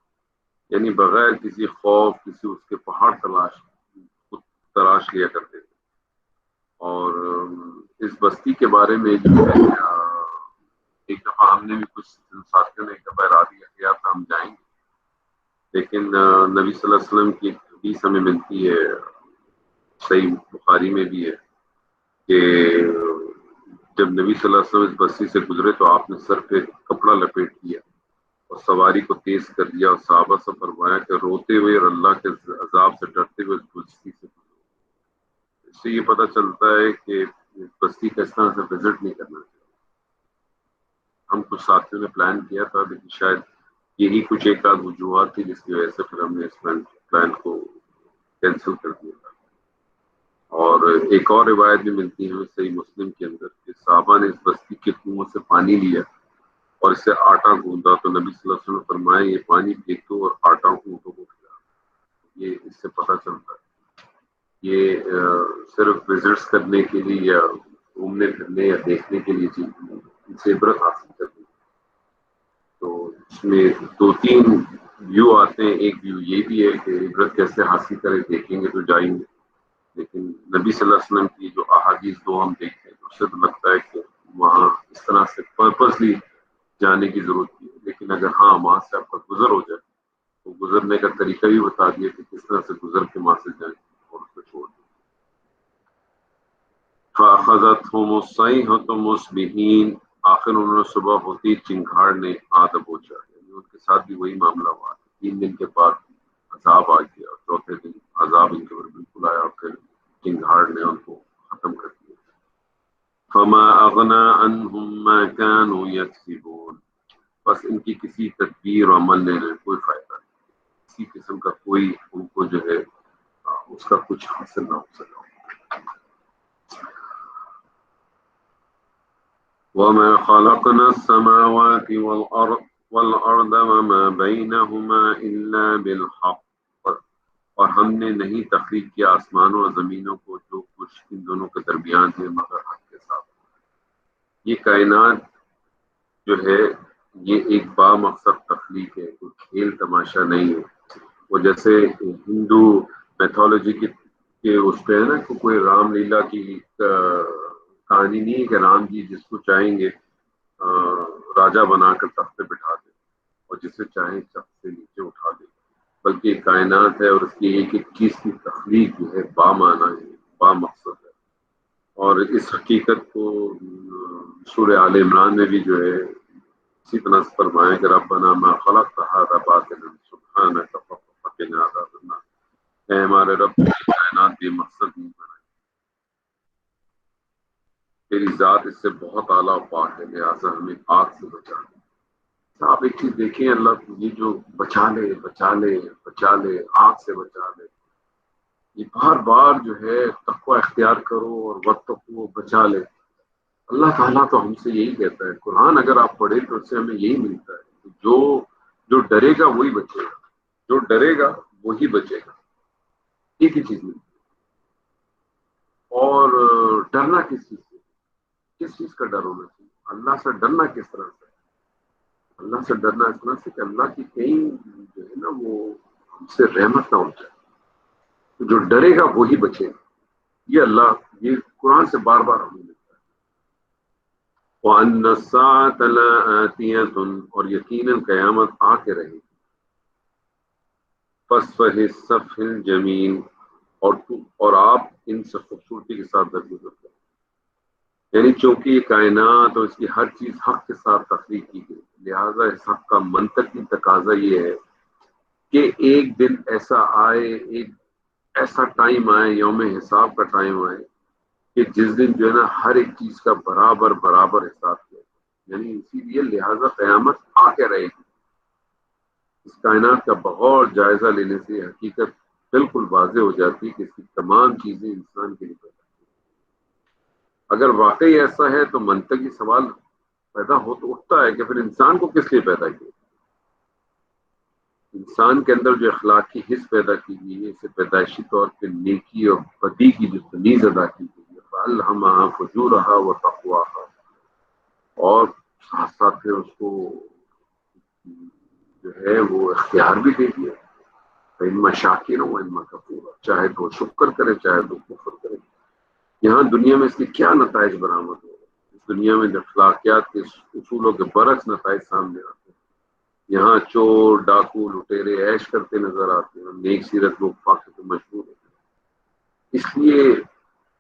یعنی بغیر کسی خوف، کسی اس کے پہاڑ تراش لیا کرتے تھے۔ اور اس بستی کے بارے میں جو ہے ایک دفعہ ہم نے بھی کچھ ساتھیوں نے ایک دفعہ ارادہ کیا تھا ہم جائیں گے، لیکن نبی صلی اللہ علیہ وسلم کی ایک حدیث ہمیں ملتی ہے، صحیح بخاری میں بھی ہے، کہ جب نبی صلی اللہ علیہ وسلم اس بستی سے گزرے تو آپ نے سر پہ کپڑا لپیٹ دیا اور سواری کو تیز کر دیا، اور صحابہ سے فرمایا کہ روتے ہوئے اور اللہ کے عذاب سے ڈرتے ہوئے اس بستی سے گزرو۔ اس سے یہ پتہ چلتا ہے کہ اس بستی کا اس طرح سے وزٹ نہیں کرنا چاہیے۔ ہم کچھ ساتھیوں نے پلان کیا تھا، لیکن شاید یہی کچھ ایک آدھ وجوہات تھی جس کی وجہ سے پھر ہم نے اس پلان کو کینسل کر دیا تھا۔ اور ایک اور روایت بھی ملتی ہے صحیح مسلم کے اندر کہ صحابہ نے اس بستی کے کنویں سے پانی لیا اور اس سے آٹا گوندا، تو نبی صلی اللہ علیہ وسلم نے فرمایا یہ پانی پھینکو اور آٹا اونٹوں کو کھلاؤ۔ یہ اس سے پتہ چلتا ہے یہ صرف وزٹس کرنے کے لیے یا گھومنے پھرنے یا دیکھنے کے لیے چیز نہیں، اس سے عبرت حاصل کرنی۔ تو اس میں دو تین ویو آتے ہیں، ایک ویو یہ بھی ہے کہ عبرت کیسے حاصل کریں، دیکھیں گے تو جائیں گے، لیکن نبی صلی اللہ علیہ وسلم کی جو احادیث دو ہم دیکھتے ہیں تو اس سے تو لگتا ہے کہ وہاں اس طرح سے پرپسلی جانے کی ضرورت نہیں ہے، لیکن اگر ہاں وہاں سے آپ کا گزر ہو جائے تو گزرنے کا طریقہ بھی بتا دیا کہ کس طرح سے گزر کے وہاں سے جائیں اور اس کو چھوڑ دیں۔ فَأَخَذَتْهُمُ الصَّيْحَةُ مُصْبِحِينَ، آخر انہوں نے صبح ہوتی چنگھاڑ نے آ دبوچا، یعنی ان کے ساتھ بھی وہی معاملہ ہوا۔ 3 دن کے بعد عذاب آ گیا اور چوتھے دن عذاب ان کے اوپر بالکل آیا، اور پھر چنگاڑ نے ان کو ختم کر دیا. فما اغنا عنہم ما كانوا یکسبون، بس ان کی کسی تدبیر و عمل نے کوئی فائدہ نہیں، کسی قسم کا کوئی ان کو جو ہے اس کا کچھ حاصل نہ ہو سکا. وما خلقنا السماوات والارض وما بينهما الا بالحق، اور ہم نے نہیں تخلیق کیا آسمانوں اور زمینوں کو جو کچھ ان دونوں کے درمیان ہے مگر حق کے ساتھ. یہ کائنات جو ہے یہ ایک با مقصد تخلیق ہے، کوئی کھیل تماشا نہیں ہے. وہ جیسے ہندو میتھولوجی کے اس پہ ہے نا کہ کوئی رام لیلا کی کہانی نہیں ہے کہ رام جی جس کو چاہیں گے راجا بنا کر تخت پہ بٹھا دیں اور جسے چاہیں تخت سے نیچے اٹھا دیں، بلکہ کائنات ہے اور اس کی ایک ایک چیز کی تخلیق جو ہے با معنی ہے، با مقصد ہے. اور اس حقیقت کو سورہ آل عمران میں بھی جو ہے اسی طرح سے فرمایا کہ ربنا ما خلقت هذا باطلا سبحانك فقنا عذاب النار، اے ہمارے رب کائنات بے مقصد نہیں بنائی، تیری ذات اس سے بہت اعلیٰ و پاک ہے، لہٰذا ہمیں آگ سے بچا. آپ ایک چیز دیکھیں، اللہ یہ جو بچا لے بچا لے بچا لے، آگ سے بچا لے، یہ بار بار جو ہے تقوی اختیار کرو اور واتقوا بچا لے. اللہ تعالیٰ تو ہم سے یہی کہتا ہے، قرآن اگر آپ پڑھیں تو اس سے ہمیں یہی ملتا ہے کہ جو ڈرے گا وہی بچے گا، جو ڈرے گا وہی بچے گا. ایک ہی چیز ملتی ہے. اور ڈرنا کس چیز سے، کس چیز کا ڈر ہونا چاہیے؟ اللہ سے ڈرنا کس طرح سے؟ اللہ سے ڈرنا اس طرح سے کہ اللہ کی کہیں جو ہے نا وہ ہم سے رحمت نہ ہو جائے. جو ڈرے گا وہی بچے گا. یہ اللہ یہ قرآن سے بار بار ہمیں ملتا ہے. وَأَنَّ السَّاعَةَ لَآتِيَةٌ، اور یقیناً قیامت آ کے رہے گی. فَاصْفَحِ الصَّفْحَ الْجَمِيلَ، اور آپ ان سے خوبصورتی کے ساتھ درگزر کریں. یعنی چونکہ یہ کائنات اور اس کی ہر چیز حق کے ساتھ تخلیق کی گئی، لہٰذا اس حق کا منطقی تقاضا یہ ہے کہ ایک دن ایسا آئے، ایک ایسا ٹائم آئے، یوم حساب کا ٹائم آئے کہ جس دن جو ہے نا ہر ایک چیز کا برابر برابر حساب کیا. یعنی اسی لیے لہٰذا قیامت آ کے رہے گی. اس کائنات کا بغور جائزہ لینے سے حقیقت بالکل واضح ہو جاتی ہے کہ اس کی تمام چیزیں انسان کے لیے پیدا کی. اگر واقعی ایسا ہے تو منطقی سوال پیدا ہو تو اٹھتا ہے کہ پھر انسان کو کس لیے پیدا کیا؟ انسان کے اندر جو اخلاقی حص پیدا کی گئی ہے، اسے پیدائشی طور پہ نیکی اور بدی کی جو تمیز ادا کی گئی ہے، فَأَلْهَمَهَا فُجُورَهَا وَتَقْوَاهَا، اور ساتھ ساتھ پھر اس کو جو ہے وہ اختیار بھی دے دیا، فَإِمَّا شَاكِرًا وَإِمَّا كَفُورًا، چاہے تو شکر کرے چاہے تو کفر کرے. یہاں دنیا میں اس کے کیا نتائج برآمد ہو؟ اس دنیا میں اخلاقیات کے اصولوں کے برعکس نتائج سامنے آتے ہیں. یہاں چور ڈاکو لٹیرے عیش کرتے نظر آتے ہیں، نیک سیرت لوگ فاقے پہ مشہور ہوتے ہیں. اس لیے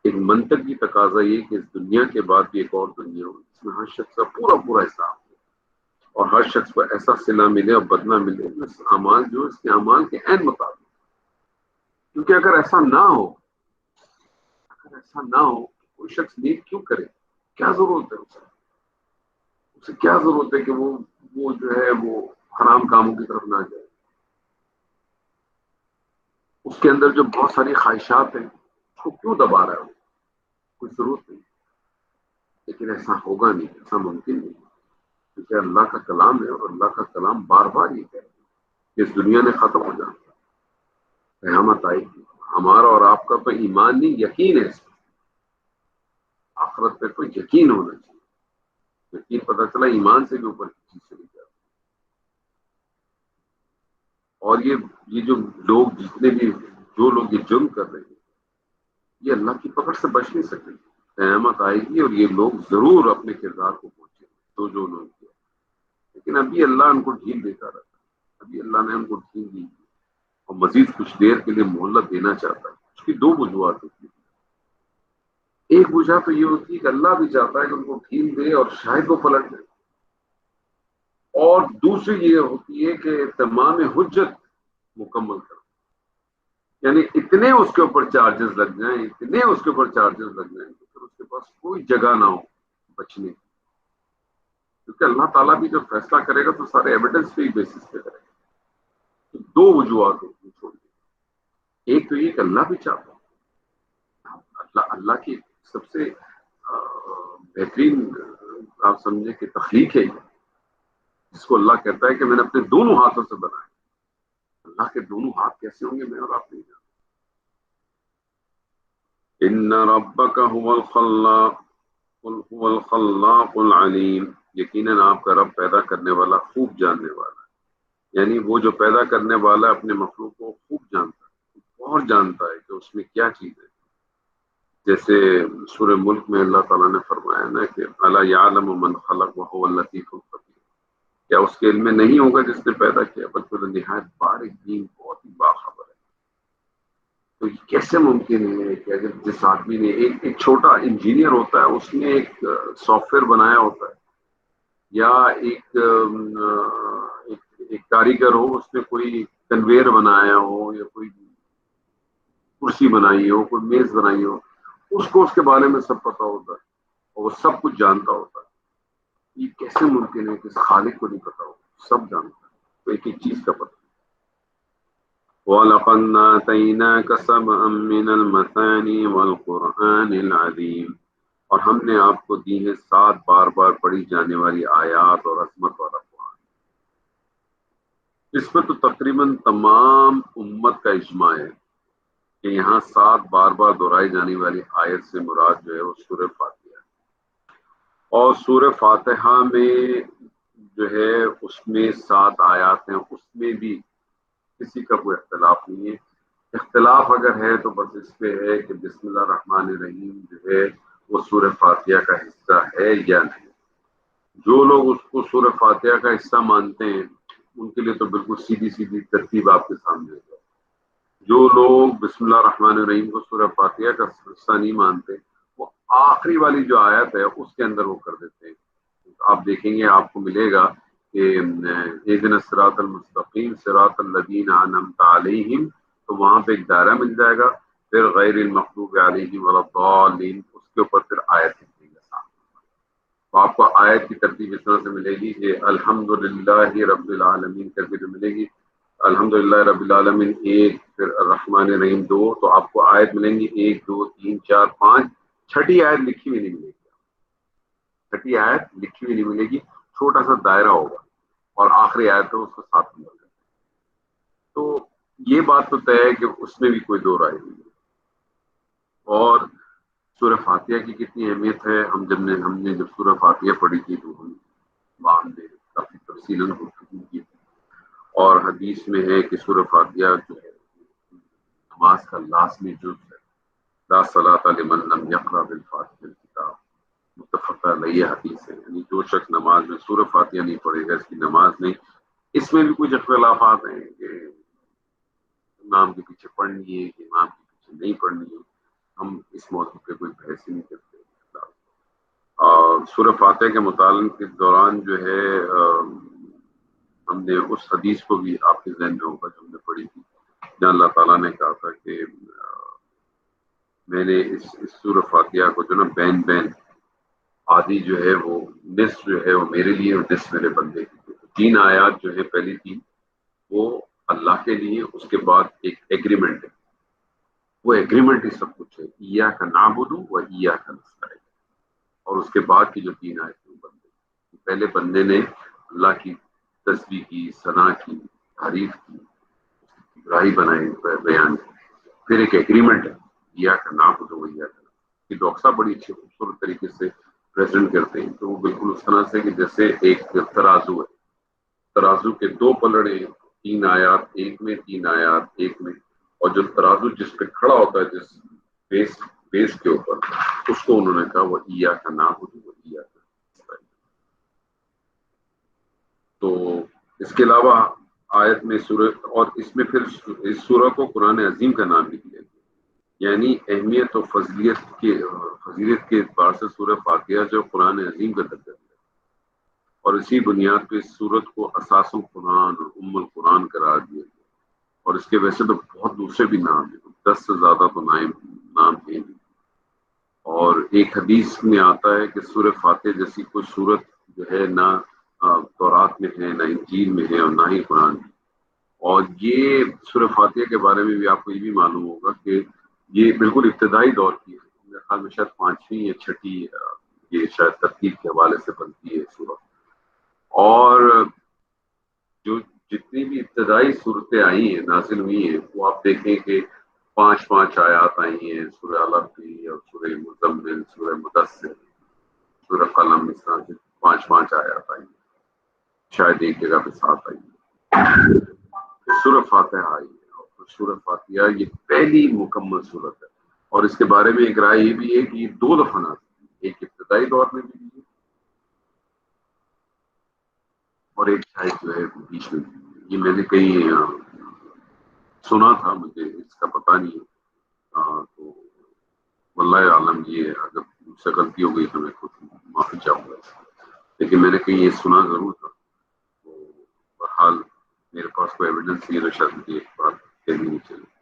ایک منطقی تقاضا یہ کہ اس دنیا کے بعد بھی ایک اور دنیا ہو جس میں ہر شخص کا پورا پورا حساب ہو اور ہر شخص کو ایسا صلہ ملے اور بدلہ ملے اس اعمال جو اس کے اعمال کے عین مطابق. کیونکہ اگر ایسا نہ ہو کوئی شخص نیک کیوں کرے؟ کیا ضرورت ہے اسے کیا ضرورت ہے کہ وہ جو ہے وہ حرام کاموں کی طرف نہ جائے؟ اس کے اندر جو بہت ساری خواہشات ہیں اس کو کیوں دبا رہا ہے؟ کوئی ضرورت نہیں. لیکن ایسا ہوگا نہیں، ایسا ممکن نہیں، کیونکہ اللہ کا کلام ہے اور اللہ کا کلام بار بار یہ کہہ کہ اس دنیا نے ختم ہو جانا، قیامت آئے گی. ہمارا اور آپ کا تو ایمان نہیں، یقین ہے اس میں. آخرت پہ تو یقین ہونا چاہیے. یقین پتہ چلا ایمان سے بھی اوپر کی چیز چلی جاتی. اور یہ جو لوگ جتنے بھی جو لوگ یہ جرم کر رہے ہیں یہ اللہ کی پکڑ سے بچ نہیں سکتے. قیامت آئے گی اور یہ لوگ ضرور اپنے کردار کو پہنچیں گے جو انہوں نے کیا. لیکن ابھی اللہ ان کو ڈھیل دیتا رہتا ہے. ابھی اللہ نے ان کو ڈھیل دی اور مزید کچھ دیر کے لیے مہلت دینا چاہتا ہے. اس کی دو وجوہات ہوتی ہیں. ایک وجہ تو یہ ہوتی ہے کہ اللہ بھی چاہتا ہے کہ ان کو ڈھیل دے اور شاید وہ پلٹ جائے، اور دوسری یہ ہوتی ہے کہ تمام حجت مکمل کر. یعنی اتنے اس کے اوپر چارجز لگ جائیں، اتنے اس کے اوپر چارجز لگ جائیں کہ پھر اس کے پاس کوئی جگہ نہ ہو بچنے کی، کیونکہ اللہ تعالیٰ بھی جب فیصلہ کرے گا تو سارے ایویڈنس پہ بیسس پہ کرے گا۔ تو دو وجوہات ہوتی ہیں چھوڑ کے، ایک تو یہ کہ اللہ بھی چاہتا ہے، اللہ کی سب سے بہترین آپ سمجھے کہ تخلیق ہے یہ، جس کو اللہ کہتا ہے کہ میں نے اپنے دونوں ہاتھوں سے بنایا۔ اللہ کے دونوں ہاتھ کیسے ہوں گے میں اور آپ نہیں جانتے۔ ان ربک هو الخلاق قل هو الخلاق العلیم، یقیناً آپ کا رب پیدا کرنے والا، خوب جاننے والا ہے، یعنی وہ جو پیدا کرنے والا ہے اپنے مخلوق کو خوب جانتا ہے اور جانتا ہے کہ اس میں کیا چیز ہے۔ جیسے سورہ ملک میں اللہ تعالیٰ نے فرمایا نا کہ الا یعلم من خلق وهو اللطیف الخبیر، کیا اس کے علم میں نہیں ہوگا جس نے پیدا کیا، بلکہ وہ نہایت باریک بین، بہت ہی باخبر ہے۔ تو یہ کیسے ممکن ہے کہ اگر جس آدمی نے ایک چھوٹا انجینئر ہوتا ہے، اس نے ایک سافٹ ویئر بنایا ہوتا ہے، یا ایک کاریگر ہو، اس نے کوئی کنویئر بنایا ہو، یا کوئی کرسی بنائی ہو، کوئی میز بنائی ہو، اس کو اس کے بارے میں سب پتا ہوتا ہے اور وہ سب کچھ جانتا ہوتا ہے۔ یہ کیسے ممکن ہے کہ اس خالق کو نہیں پتا ہو، سب جانتا ہے، تو ایک ایک چیز کا پتا۔ وَلَقَدْ آتَيْنَاكَ سَبْعًا مِّنَ الْمَثَانِي وَالْقُرْآنِ الْعَظِيمِ، اور ہم نے آپ کو دی ہے 7 بار بار پڑھی جانے والی آیات اور عظمت والا قرآن۔ اس میں تو تقریباً تمام امت کا اجماع ہے کہ یہاں 7 بار بار دہرائی جانے والی آیت سے مراد جو ہے وہ سورہ فاتحہ ہے، اور سورہ فاتحہ میں جو ہے اس میں 7 آیات ہیں، اس میں بھی کسی کا کوئی اختلاف نہیں ہے۔ اختلاف اگر ہے تو بس اس پہ ہے کہ بسم اللہ الرحمن الرحیم جو ہے وہ سورہ فاتحہ کا حصہ ہے یا نہیں۔ جو لوگ اس کو سورہ فاتحہ کا حصہ مانتے ہیں ان کے لیے تو بالکل سیدھی سیدھی ترتیب آپ کے سامنے ہے۔ جو لوگ بسم اللہ الرحمن الرحیم کو سورہ فاتحہ کا حصہ نہیں مانتے، وہ آخری والی جو آیت ہے اس کے اندر وہ کر دیتے ہیں۔ آپ دیکھیں گے، آپ کو ملے گا کہ اهدنا الصراط المستقیم صراط الذین انعمت علیہم، تو وہاں پہ ایک دائرہ مل جائے گا، پھر غیر المغضوب علیہم ولا الضالین، اس کے اوپر پھر آیت لکھیں گے ساتھ۔ تو آپ کو آیت کی ترتیب اس طرح سے ملے گی کہ الحمدللہ رب العالمین کر کے جو ملے گی، الحمدللہ رب العالمین 1، پھر الرحمن الرحیم 2، تو آپ کو آیت ملیں گی 1 2 3 4 5، چھٹی آیت لکھی ہوئی نہیں ملے گی، چھٹی آیت لکھی ہوئی نہیں ملے گی، چھوٹا سا دائرہ ہوگا اور آخری آیت تو اس کو ساتھ مل جائے۔ تو یہ بات تو طے ہے کہ اس میں بھی کوئی دو رائے نہیں ہے۔ اور سورہ فاتحہ کی کتنی اہمیت ہے، ہم نے جب سورہ فاتحہ پڑھی تھی تو ہم وہاں نے کافی تفصیلاً گفتگو کی تھی، اور حدیث میں ہے کہ سورہ فاتحہ جو ہے نماز کا لازمی جز ہے۔ لا صلاۃ لمن لم یقرأ بالفاتحہ الکتاب، متفق علیہ حدیث ہے، یعنی جو شخص نماز میں سورہ فاتحہ نہیں پڑھے گا اس کی نماز نہیں۔ اس میں بھی کچھ اختلافات ہیں کہ امام کے پیچھے پڑھنی ہے کہ امام کے پیچھے نہیں پڑھنی ہے، ہم اس موضوع پہ کوئی بحث ہی نہیں کرتے۔ اور سورہ فاتحہ کے مطالعے کے دوران جو ہے ہم نے اس حدیث کو بھی آپ کے ذہن میں ہوگا جو ہم نے پڑھی تھی، جہاں اللہ تعالیٰ نے کہا تھا کہ میں نے اس سورہ فاتحہ کو جو نا بین بین، آدھی جو ہے وہ نصف جو ہے وہ میرے لیے اور نصف میرے بندے کے لیے۔ 3 آیات جو ہے پہلی 3 وہ اللہ کے لیے، اس کے بعد ایک ایگریمنٹ ہے، وہ ایگریمنٹ ہی سب کچھ ہے، ایاک نعبد و ایاک نستعین، اور اس کے بعد کی جو 3 آیتیں بندے، پہلے بندے نے اللہ کی تسبیح کی، ثنا کی، تعریف کی، گواہی بنائی، بیان کی، پھر ایک ایگریمنٹ ہے ایاک نعبد و ایاک نستعین۔ یہ ڈاکٹر صاحب بڑی اچھی خوبصورت طریقے سے پریزنٹ کرتے ہیں، تو وہ بالکل اس طرح سے کہ جیسے ایک ترازو ہے، ترازو کے 2 پلڑے، 3 آیات ایک میں، 3 آیات ایک میں، اور جو ترازو جس پہ کھڑا ہوتا ہے، جس بیس کے اوپر، اس کو انہوں نے کہا وہ ایاک نعبد و ایاک نستعین۔ تو اس کے علاوہ آیت میں سورہ، اور اس میں پھر اس سورہ کو قرآن عظیم کا نام بھی دیا گیا، یعنی اہمیت و فضیلت کے اعتبار سے سورہ فاتحہ جو قرآن عظیم کا درجہ دیا، اور اسی بنیاد پہ اس سورت کو اساس القرآن اور ام القرآن قرار دیا گیا۔ اور اس کے ویسے تو بہت دوسرے بھی نام ہیں، 10 سے زیادہ تو نام ہیں. اور ایک حدیث میں آتا ہے کہ سورہ فاتح جیسی کوئی سورت جو ہے نہ تورات میں ہے، نہ انجیل میں ہے، اور نہ ہی قرآن میں. اور یہ سورہ فاتحہ کے بارے میں بھی آپ کو یہ بھی معلوم ہوگا کہ یہ بالکل ابتدائی دور کی ہے. میرے خیال میں شاید 5ویں یا 6ٹھی یہ شاید ترتیب کے حوالے سے بنتی ہے سورت. اور جو جتنی بھی ابتدائی صورتیں آئی ہیں، نازل ہوئی ہیں، وہ آپ دیکھیں کہ 5 آیات آئی ہیں. سورہ علق کی، اور سورہ مزمل، سورہ مدثر، سورہ قلم، اس طرح سے 5 آیات آئی ہیں. شاید ایک جگہ پہ 7 آئی ہیں. سورہ فاتحہ آئی ہے، اور سورہ فاتحہ یہ پہلی مکمل صورت ہے. اور اس کے بارے میں ایک رائے یہ بھی ہے کہ یہ 2 دفعہ نازل ہوئی، ایک ابتدائی دور میں بھی ہوئی ہے، اور ایک شاید جو ہے بیچ میں بھی ہوئی ہے. یہ میں نے کہیں سنا تھا، مجھے اس کا پتہ نہیں ہے. تو واللہ عالم، یہ اگر مجھ سے غلطی ہو گئی تو میں خود معافی چاہوں گا، لیکن میں نے کہیں یہ سنا ضرور تھا. تو بہرحال میرے پاس کوئی ایویڈنس نہیں ہے، تو شاید مجھے ایک بات کہنی نہیں چاہیے.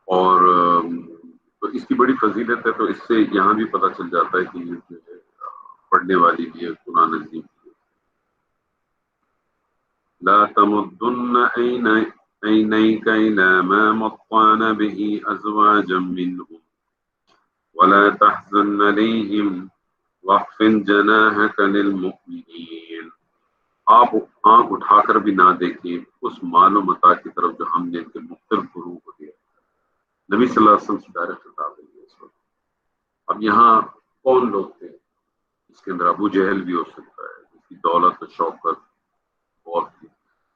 اور تو اس کی بڑی فضیلت ہے. تو اس سے یہاں بھی پتہ چل جاتا ہے کہ یہ جو ہے پڑھنے والی بھی ہے قرآن عظیم. لا تمدن عينيك إلى ما متعنا به أزواجا منهم ولا تحزن عليهم واخفض جناحك للمؤمنين. آپ آنکھ اٹھا کر بھی نہ دیکھیں اس مال و متاع کی طرف جو ہم نے ان کے مختلف گروہ کو دیا. نبی صلی اللہ علیہ وسلم سے ڈائریکٹ خطاب ہے اس وقت. اب یہاں کون لوگ تھے؟ اس کے اندر ابو جہل بھی ہو سکتا ہے، جس کی دولت و شوکت بہت تھی.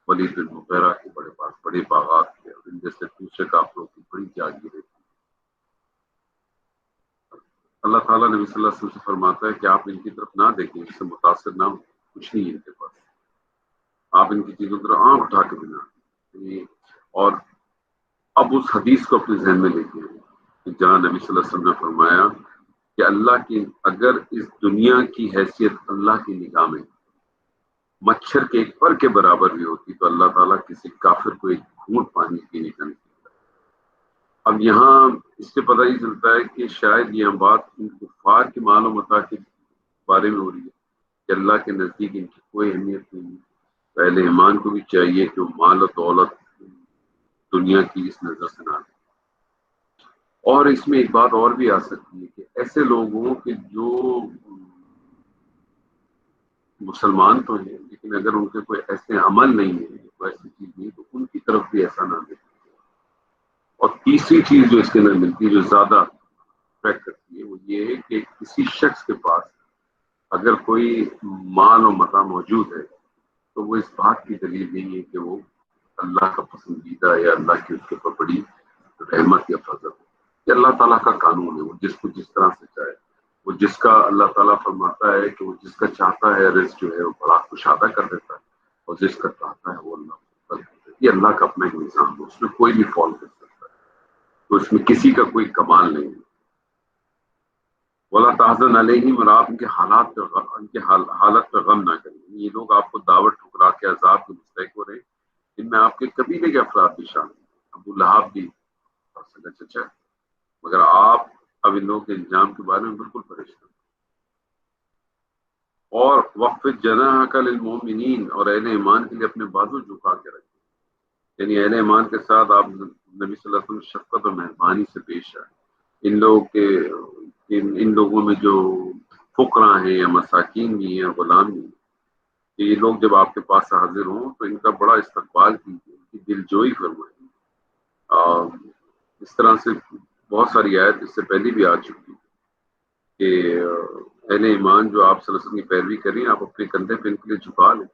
ولید بن مغیرہ کے بڑے پاس بڑے باغات تھے، اور ان جیسے دوسرے کافروں کی بڑی جاگیریں تھی. اللہ تعالیٰ نبی صلی اللہ علیہ وسلم سے فرماتا ہے کہ آپ ان کی طرف نہ دیکھیں، اس سے متاثر نہ ہو، کچھ نہیں ہے ان کے پاس. آپ ان کی چیزوں کی طرف آنکھ اٹھا کے بنا. اور اب اس حدیث کو اپنے ذہن میں لے کے جہاں نبی صلی اللہ علیہ وسلم نے فرمایا کہ اللہ کی اگر اس دنیا کی حیثیت اللہ کی نگاہ میں مچھر کے ایک پر کے برابر بھی ہوتی تو اللہ تعالیٰ کسی کافر کو ایک گھونٹ پانی پینے کا نہیں دیتا. اب یہاں اس سے پتہ ہی چلتا ہے کہ شاید یہ بات ان کفار کی مال و متاع کے بارے میں ہو رہی ہے کہ اللہ کے نزدیک ان کی کوئی اہمیت نہیں ہے. پہلے ایمان کو بھی چاہیے کہ وہ مال و دولت دنیا کی اس نظر سے نہ دے. اور اس میں ایک بات اور بھی آ سکتی ہے کہ ایسے لوگ ہوں کہ جو مسلمان تو ہیں، لیکن اگر ان کے کوئی ایسے عمل نہیں ہے، کوئی ایسی چیز نہیں، تو ان کی طرف بھی ایسا نہ دے. اور تیسری چیز جو اس کے اندر ملتی ہے، جو زیادہ افیکٹ کرتی ہے، وہ یہ ہے کہ کسی شخص کے پاس اگر کوئی مال و متاع موجود ہے تو وہ اس بات کی دلیل نہیں ہے کہ وہ اللہ کا پسندیدہ یا اللہ کی اس کے اوپر بڑی رحمت یا فضل ہے. یہ اللہ تعالیٰ کا قانون ہے، وہ جس کو جس طرح سے چاہے. وہ جس کا اللہ تعالیٰ فرماتا ہے کہ وہ جس کا چاہتا ہے رزق جو ہے وہ بڑا کشادہ کر دیتا ہے، اور جس کا چاہتا ہے وہ اللہ کر دیتا ہے. یہ اللہ کا اپنا ایک نظام ہے، اس میں کوئی بھی فال کر سکتا ہے. تو اس میں کسی کا کوئی کمال نہیں ہے. وَلَا تَحْزَنْ عَلَيْهِمْ، اور آپ ان کے حالت پہ غم نہ کریں. یہ لوگ آپ کو دعوت ٹھکرا کے عذاب کے مستحق ہو رہے ہیں. ان میں آپ کے قبیلے کے افراد بھی شامل ہیں. ابو لہب بھی اور سگا چچا، مگر آپ اب ان لوگوں کے انجام کے بارے میں بالکل پریشان. اور وقف جناحک للمؤمنین، اور اہل ایمان کے لیے اپنے بازو جھکا کے رکھیں. یعنی اہل ایمان کے ساتھ آپ نبی صلی اللہ علیہ وسلم شفقت اور مہربانی سے پیش آئے. ان لوگوں کے ان لوگوں میں جو فقراء ہیں یا مساکین بھی ہیں، غلام بھی ہیں، کہ یہ لوگ جب آپ کے پاس حاضر ہوں تو ان کا بڑا استقبال کیجیے، ان کی دل جوئی فرمائیں. اس طرح سے بہت ساری آیت اس سے پہلے بھی آ چکی کہ اہل ایمان جو آپ صلی اللہ علیہ وسلم کی پیروی کریں، آپ اپنے کندھے پہ ان کے لیے جھکا لیں.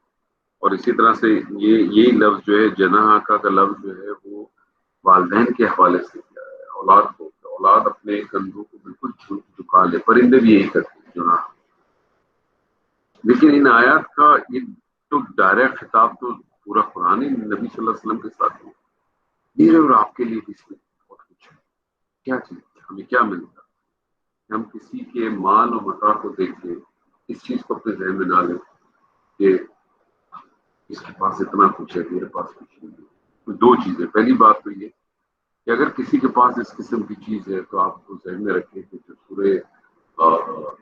اور اسی طرح سے یہی لفظ جو ہے جناح کا لفظ جو ہے وہ والدین کے حوالے سے کیا ہے. اولاد اپنے کندھوں کو بالکل جھکا لے. پرندے بھی یہی کرتے ہیں جناح. لیکن ان آیات کا یہ تو ڈائریکٹ خطاب تو پورا قرآن ہی نبی صلی اللہ علیہ وسلم کے ساتھ ہے. میرے اور آپ کے لیے اس میں بہت کچھ ہے. کیا چیز ہمیں کیا ملتا؟ ہم کسی کے مال و متاع کو دیکھیں اس چیز کو اپنے ذہن میں نہ لیں کہ اس کے پاس اتنا کچھ ہے، میرے پاس کچھ نہیں ہے۔ دو چیزیں، پہلی بات تو یہ کہ اگر کسی کے پاس اس قسم کی چیز ہے تو آپ کو ذہن میں رکھیں کہ جو سورہ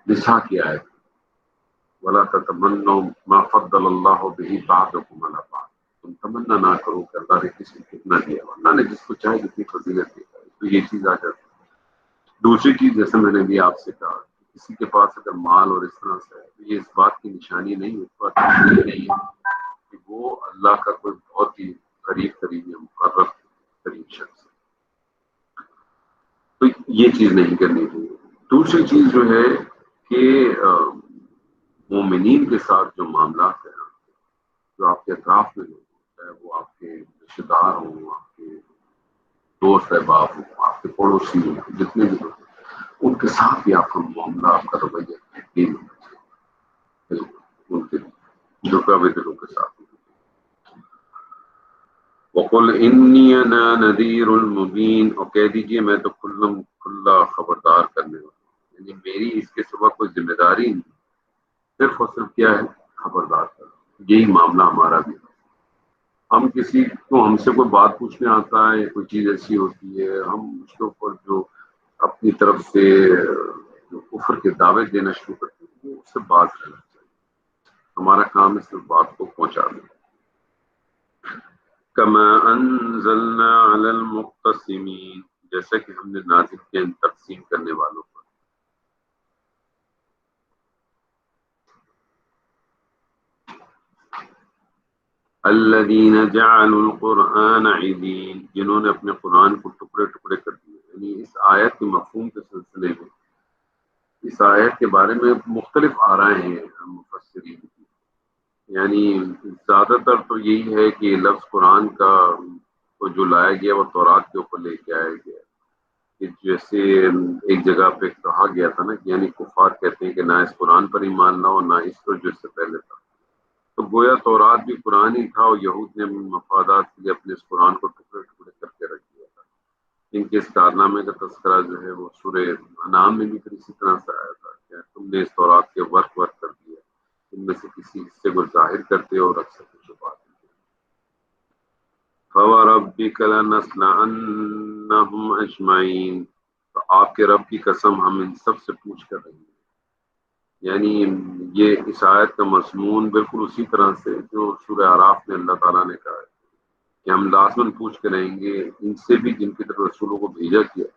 نساء کی آیت وَلَا تَتَمَنَّوْا مَا فَضَّلَ اللَّهُ بِهِ بَعْضَكُمْ عَلَىٰ بَعْضٍ، تم تمنا نہ کرو کہ اللہ نے کسی کو کتنا دیا، اللہ نے جس کو چاہے جتنی فضیلت دیا ہے، تو یہ چیز آ جاتی ہے۔ دوسری چیز جیسے میں نے بھی آپ سے کہا، کسی کے پاس اگر مال اور اس طرح سے ہے تو یہ اس بات کی نشانی نہیں، اس بات کی نشانی نہیں ہے کہ وہ اللہ کا کوئی بہت ہی قریب یا مقرب قریب شخص ہے، تو یہ چیز نہیں کرنی چاہیے۔ دوسری چیز جو ہے کہ مومنین کے ساتھ جو معاملات ہیں، جو آپ کے اطراف میں لوگ ہوں، چاہے وہ آپ کے رشتے دار ہوں، آپ کے دوست احباب ہوں، آپ کے پڑوسی ہوں، جتنے بھی لوگ ہیں، ان کے ساتھ بھی آپ کا معاملہ، آپ کا رویہ بہترین ہونا چاہیے، ان کے جھکا ہوئے دلوں کے ساتھ۔ وَقُلْ إِنِّي أَنَا نَذِيرٌ الْمُبِينٌ، اور کہہ دیجئے میں تو کھلا خبردار کرنے والا ہوں، یعنی میری اس کے سوا کوئی ذمہ داری نہیں، صرف اور صرف کیا ہے، خبردار کرنا۔ یہی معاملہ ہمارا بھی ہے۔ ہم کسی کو، ہم سے کوئی بات پوچھنے آتا ہے، کوئی چیز ایسی ہوتی ہے، ہم اس کے اوپر جو اپنی طرف سے جو کفر کے دعوے دینا شروع کرتے ہیں، وہ اس سے بات کرنا چاہیے۔ ہمارا کام ہے صرف بات کو پہنچا دیں۔ کما انزلنا علی المقتسمین، جیسا کہ ہم نے نازل کیا ان تقسیم کرنے والوں پر۔ الذین جعلوا القرآن عضین، جنہوں نے اپنے قرآن کو ٹکڑے ٹکڑے کر دیے۔ یعنی اس آیت کے مفہوم کے سلسلے میں، اس آیت کے بارے میں مختلف آرائیں ہیں مفسرین کی۔ یعنی زیادہ تر تو یہی ہے کہ لفظ قرآن کا کو جو لایا گیا وہ تورات کے اوپر لے کے آیا گیا، کہ جیسے ایک جگہ پہ کہا گیا تھا نا کہ یعنی کفار کہتے ہیں کہ نہ اس قرآن پر ایمان لاؤ نہ اس پر جو اس سے پہلے تھا، تو گویا تورات بھی قرآن ہی تھا، اور یہود نے مفادات کے لیے اپنے اس قرآن کو ٹکڑے ٹکڑے کر کے رکھ دیا تھا۔ ان کے اس کارنامے کا تذکرہ جو ہے وہ سورہ انعام میں بھی پھر اسی طرح سے آیا تھا کہ تم نے اس تورات کے ورق کر دیا، ان میں سے کسی حصے کو ظاہر کرتے اور اکثر کو چھپاتے۔ فَوَرَبِّكَ لَنَسْأَلَنَّهُمْ أَجْمَعِينَ، تو آپ کے رب کی قسم ہم ان سب سے پوچھ کر رہیں گے۔ یعنی یہ اس آیت کا مضمون بالکل اسی طرح سے جو سورہ اعراف میں اللہ تعالیٰ نے کہا ہے کہ ہم لازماً پوچھ کے رہیں گے ان سے بھی جن کی طرف رسولوں کو بھیجا کیا،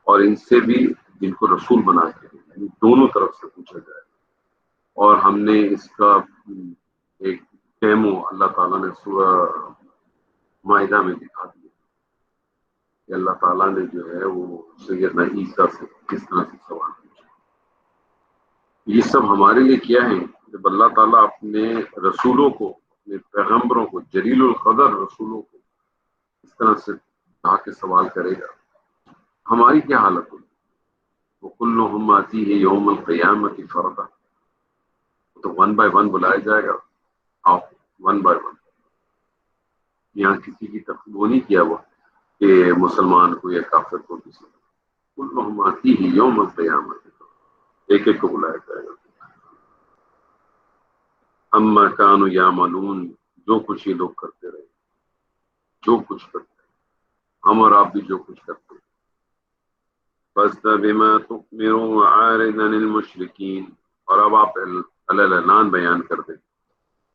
اور ان سے بھی جن کو رسول بنا کے، یعنی دونوں طرف سے پوچھا جائے۔ اور ہم نے اس کا ایک ڈیمو اللہ تعالیٰ نے سورہ مائدہ میں دکھا دیا کہ اللہ تعالیٰ نے جو ہے وہ سیدنا عیسیٰ سے کس طرح سے سوال پوچھا۔ یہ سب ہمارے لیے کیا ہے؟ جب اللہ تعالیٰ اپنے رسولوں کو، اپنے پیغمبروں کو، جلیل القدر رسولوں کو اس طرح سے کہا کے سوال کرے گا، ہماری کیا حالت ہوگی؟ وَكُلُّهُمْ آتِيهِ يَوْمَ الْقِيَامَةِ فَرْدًا، تو ون بائی ون بلایا جائے گا، آپ ون بائی ون۔ یہاں کسی کی وہ نہیں کیا ہوا کہ مسلمان کو یا کافر کو، کسی کو، كُلُّهُمْ آتِيهِ يَوْمَ الْقِيَامَةِ، ایک ایک کو بلایا جائے گا۔ اما كانوا يعملون، جو کچھ یہ لوگ کرتے رہے، جو کچھ کرتے ہیں، ہم اور آپ بھی جو کچھ کرتے ہیں۔ فَاسْتَ بِمَا تُؤْمِرُ وَعَارِضْ عَنِ الْمُشْرِكِينَ، اور اب آپ اعلان بیان کر دیں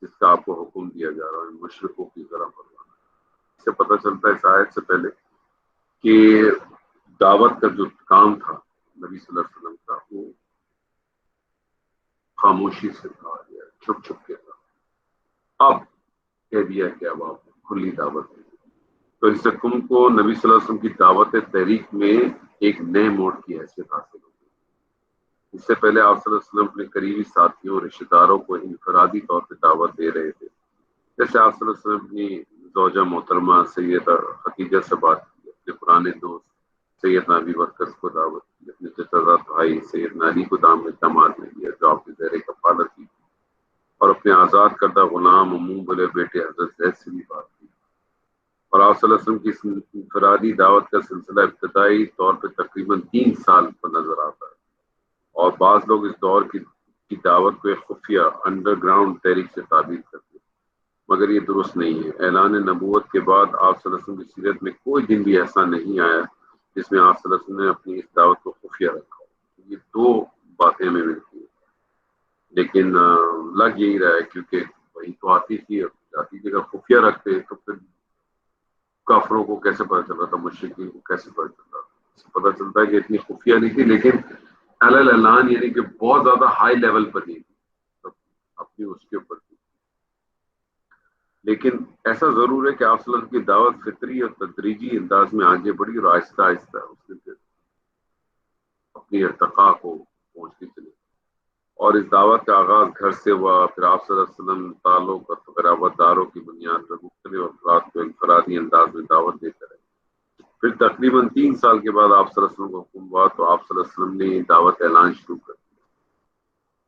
جس کا آپ کو حکم دیا جا رہا ہے، مشرکوں کی طرف بڑھانا۔ اس سے پتہ چلتا ہے اس آیت سے پہلے کہ دعوت کا جو کام تھا نبی صلی اللہ علیہ وسلم کا، وہ خاموشی سے کہا گیا، چھپ چھپ کے تھا۔ اب کہہ دیا کہ اب آپ کھلی دعوت دیں، تو اس سے تم کو نبی صلی اللہ علیہ وسلم کی دعوت تحریک میں ایک نئے موڑ کی حیثیت حاصل ہوگی۔ اس سے پہلے آپ صلی اللہ علیہ وسلم اپنے قریبی ساتھیوں، رشتہ داروں کو انفرادی طور پہ دعوت دے رہے تھے، جیسے آپ صلی اللہ علیہ وسلم اپنی زوجہ محترمہ سیدہ خدیجہ سے بات کی، اپنے پرانے دوست سیدنا ابی بکر کو دعوت دی، اپنے چچا بھائی سیدنا علی کو داماد میں دیا جو آپ کے زیر کفالت کی، اور اپنے آزاد کردہ غلام اموں بلے بیٹے حضرت زید سے بھی بات کی۔ اور آپ صلی اللہ علیہ وسلم کی اس انفرادی دعوت کا سلسلہ ابتدائی طور پہ تقریباً 3 سال پر نظر آتا ہے، اور بعض لوگ اس دور کی کی دعوت کو ایک خفیہ انڈر گراؤنڈ تحریک سے تعبیر کرتے ہیں، مگر یہ درست نہیں ہے۔ اعلان نبوت کے بعد آپ صلی اللہ علیہ وسلم کی سیرت میں کوئی دن بھی ایسا نہیں آیا جس میں آپ صلی اللہ علیہ وسلم نے اپنی اس دعوت کو خفیہ رکھا ہو۔ یہ دو باتیں ہمیں ملتی ہیں، لیکن لگ یہی رہا ہے کیونکہ وہی تو آتی تھی اور جاتی تھی۔ اگر خفیہ رکھتے تو پھر کافروں کو کیسے پتہ چل رہا تھا، مشرکین کو کیسے پتہ چل رہا تھا؟ پتہ چلتا ہے کہ اتنی خفیہ نہیں تھی، لیکن اعلان یعنی کہ بہت زیادہ ہائی لیول پر نہیں تھی، اپنی اس کے اوپر تھی۔ لیکن ایسا ضرور ہے کہ آپ صلی اللہ علیہ وسلم کی دعوت فطری اور تدریجی انداز میں آگے بڑھی اور آہستہ آہستہ اس نے پھر اپنی ارتقاء کو پہنچتی چلی، اور اس دعوت کا آغاز گھر سے ہوا، پھر آپ صلی اللہ علیہ وسلم تعلق اور قرابت داروں کی بنیاد پر مختلف افراد کو انفرادی انداز میں دعوت دیتے رہے۔ پھر تقریباً 3 سال کے بعد آپ صلی اللہ علیہ وسلم کو حکم ہوا تو آپ صلی اللہ علیہ وسلم نے دعوت اعلان شروع کر دی،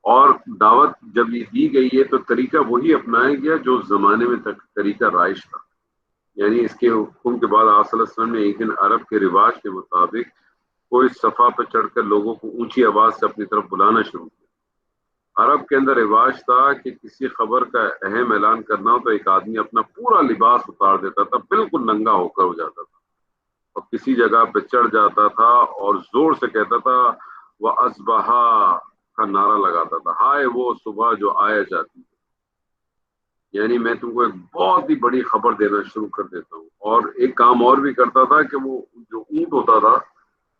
اور دعوت جب یہ دی گئی ہے تو طریقہ وہی اپنایا گیا جو اس زمانے میں طریقہ رائج تھا۔ یعنی اس کے حکم کے بعد آپ صلی اللہ علیہ وسلم نے ایک دن عرب کے رواج کے مطابق کوئی صفا پہ چڑھ کر لوگوں کو اونچی آواز سے اپنی طرف بلانا شروع کیا۔ عرب کے اندر رواج تھا کہ کسی خبر کا اہم اعلان کرنا ہو تو ایک آدمی اپنا پورا لباس اتار دیتا تھا، بالکل ننگا ہو کر ہو جاتا تھا، اور کسی جگہ پہ چڑھ جاتا تھا اور زور سے کہتا تھا وہ اصبحا کا نعرہ لگاتا تھا، ہائے وہ صبح جو آیا جاتی ہے۔ یعنی میں تم کو ایک بہت ہی بڑی خبر دینا شروع کر دیتا ہوں۔ اور ایک کام اور بھی کرتا تھا کہ وہ جو اونٹ ہوتا تھا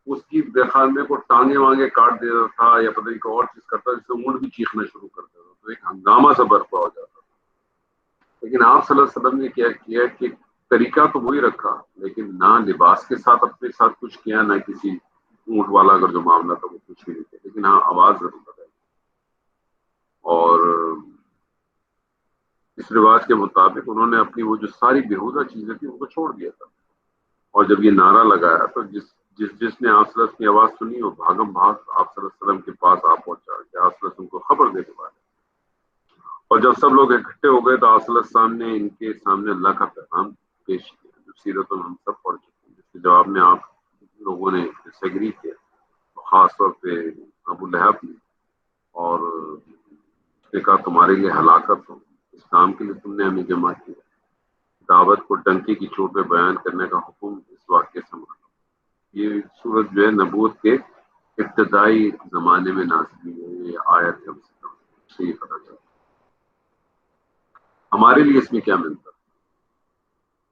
اس کی خیال میں کوئی ٹانگیں وانگیں کاٹ دیتا تھا یا پتہ نہیں کوئی اور چیز کرتا جس سے اونٹ بھی چیخنا شروع کر دیتا تھا، تو ایک ہنگامہ سا برپا ہو جاتا تھا۔ لیکن آپ صلی اللہ علیہ وسلم نے کیا کیا کہ طریقہ تو وہی رکھا، لیکن نہ لباس کے ساتھ اپنے ساتھ کچھ کیا، نہ کسی اونٹ والا اگر جو معاملہ تھا وہ کچھ بھی نہیں کیا، لیکن ہاں آواز ضرور بتائی۔ اور اس رواج کے مطابق انہوں نے اپنی وہ جو ساری بےہودہ چیزیں تھیں ان کو چھوڑ دیا تھا، اور جب یہ نعرہ لگایا تو جس نے آپ صلی اللہ علیہ وسلم کی آواز سنی وہ بھاگم بھاگ آپ صلی اللہ علیہ وسلم کے پاس آ پہنچا کہ آپ صلی اللہ علیہ وسلم کو خبر دینے والے۔ اور جب سب لوگ اکٹھے ہو گئے تو آپ صلی اللہ علیہ وسلم نے ان کے سامنے اللہ کا پیغام پیش کیا جو سیرت ہم سب پڑھ چکے ہیں، جس کے جواب میں آپ لوگوں نے ڈس ایگری کیا، خاص طور پہ ابو لہب نے، اور اس نے کہا تمہارے لیے ہلاکت ہو، اس کام کے لیے تم نے ہمیں جمع کیا۔ دعوت کو ڈنکی کی چوٹ پہ بیان کرنے کا حکم اس واقعے سے مانا۔ یہ صورت جو ہے نبوت کے ابتدائی زمانے میں نازل ہوئی ہے، یہ آیت سے یہ پتہ چلتا ہے۔ ہمارے لیے اس میں کیا ملتا ہے؟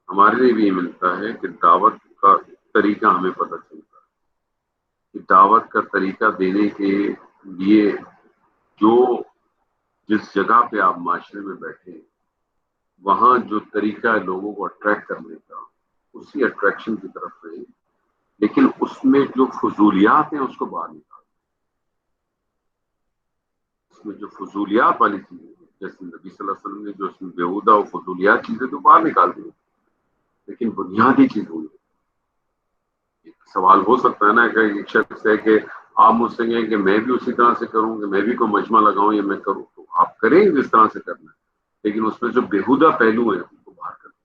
ہمارے لیے بھی یہ ملتا ہے کہ دعوت کا طریقہ ہمیں پتہ چلتا ہے کہ دعوت کا طریقہ دینے کے لیے جو جس جگہ پہ آپ معاشرے میں بیٹھے ہیں وہاں جو طریقہ ہے لوگوں کو اٹریکٹ کرنے کا، اسی اٹریکشن کی طرف رہے، لیکن اس میں جو فضولیات ہیں اس کو باہر نکال۔ اس میں جو فضولیات والی چیزیں ہیں جیسے نبی صلی اللہ علیہ وسلم نے جو اس میں بیہودہ و فضولیات چیزیں تو باہر نکال دی، لیکن بنیادی چیز ہوئی۔ ایک سوال ہو سکتا ہے نا کہ ایک شخص ہے کہ آپ مجھ سے کہیں کہ میں بھی اسی طرح سے کروں، کہ میں بھی کوئی مجمع لگاؤں یا میں کروں، تو آپ کریں جس طرح سے کرنا ہے، لیکن اس میں جو بیہودہ پہلو ہیں ان کو باہر کر دیں،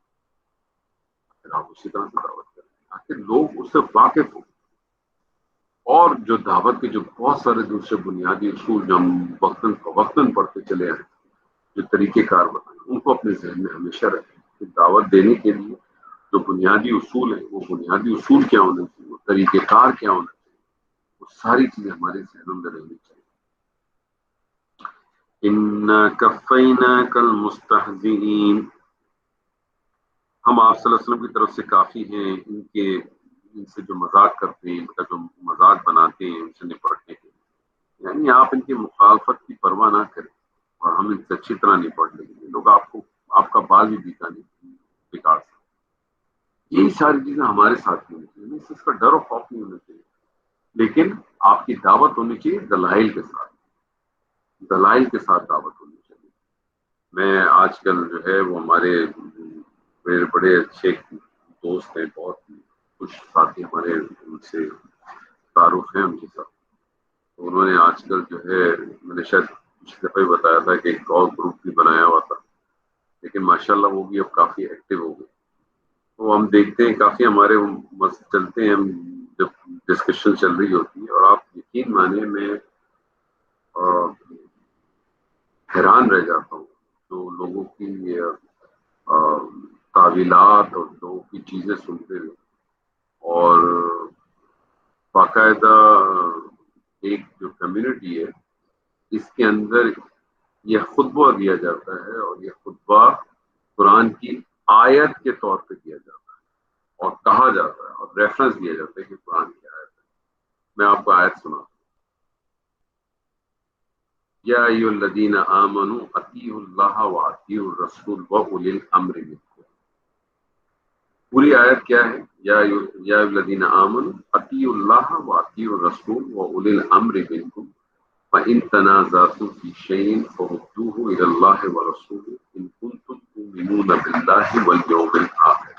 پھر آپ اسی طرح سے دعوت کریں تاکہ لوگ اس سے واقف ہوں۔ اور جو دعوت کے جو بہت سارے دوسرے بنیادی اصول جو ہم وقتاً فوقتاً پڑھتے چلے آئے، جو طریقہ کار بتائیں ان کو اپنے ذہن میں ہمیشہ رکھیں کہ دعوت دینے کے لیے جو بنیادی اصول ہیں وہ بنیادی اصول کیا ہونے چاہیے، وہ طریقہ کار کیا ہونا چاہیے، وہ ساری چیزیں ہمارے ذہنوں میں رہنی چاہیے۔ اِنَّا كَفَّيْنَاكَ الْمُسْتَهْزِئِينَ، ہم آپ صلی اللہ علیہ وسلم کی طرف سے کافی ہیں ان سے جو مذاق کرتے ہیں، ان کا جو مذاق بناتے ہیں ان سے نپٹنے کے لیے۔ یعنی آپ ان کی مخالفت کی پرواہ نہ کریں اور ہم ان سے اچھی طرح نپٹ لیں گے، لوگ آپ کا بال بھی بگاڑ سکتے۔ یہی ساری چیزیں ہمارے ساتھ ہونی چاہیے، اس کا ڈر و خوف نہیں ہونا چاہیے، لیکن آپ کی دعوت ہونی چاہیے دلائل کے ساتھ، دلائل کے ساتھ دعوت ہونی چاہیے۔ میں آج کل جو ہے وہ ہمارے میرے بڑے اچھے دوست ہیں، بہت کچھ ساتھی ہمارے ان سے تعارف ہیں ان کے ساتھ، تو انہوں نے آج کل جو ہے میں نے شاید کچھ دفعہ ہی بتایا تھا کہ ایک اور گروپ بھی بنایا ہوا تھا، لیکن ماشاءاللہ وہ بھی اب کافی ایکٹیو ہو گئے۔ تو ہم دیکھتے ہیں کافی ہمارے چلتے ہیں، ہم جب ڈسکشن چل رہی ہوتی ہے، اور آپ یقین مانیں میں حیران رہ جاتا ہوں جو لوگوں کی تعویلات اور لوگوں کی چیزیں سنتے ہوئے، اور باقاعدہ ایک جو کمیونٹی ہے اس کے اندر یہ خطبہ دیا جاتا ہے، اور یہ خطبہ قرآن کی آیت کے طور پہ دیا جاتا ہے اور کہا جاتا ہے اور ریفرنس دیا جاتا ہے کہ قرآن کی آیت ہے۔ میں آپ کو آیت سنا، یا ایھا الذین آمنوا اطیعوا اللہ واطیعوا الرسول واولی الامر منکم۔ پوری آیت کیا ہے؟ یا الذین آمنوا اطیعوا اللہ واطیعوا الرسول واولی الامر منکم فإن تنازعتم في شيء فردوه إلى الله ورسوله إن كنتم تؤمنون بالله واليوم الآخر۔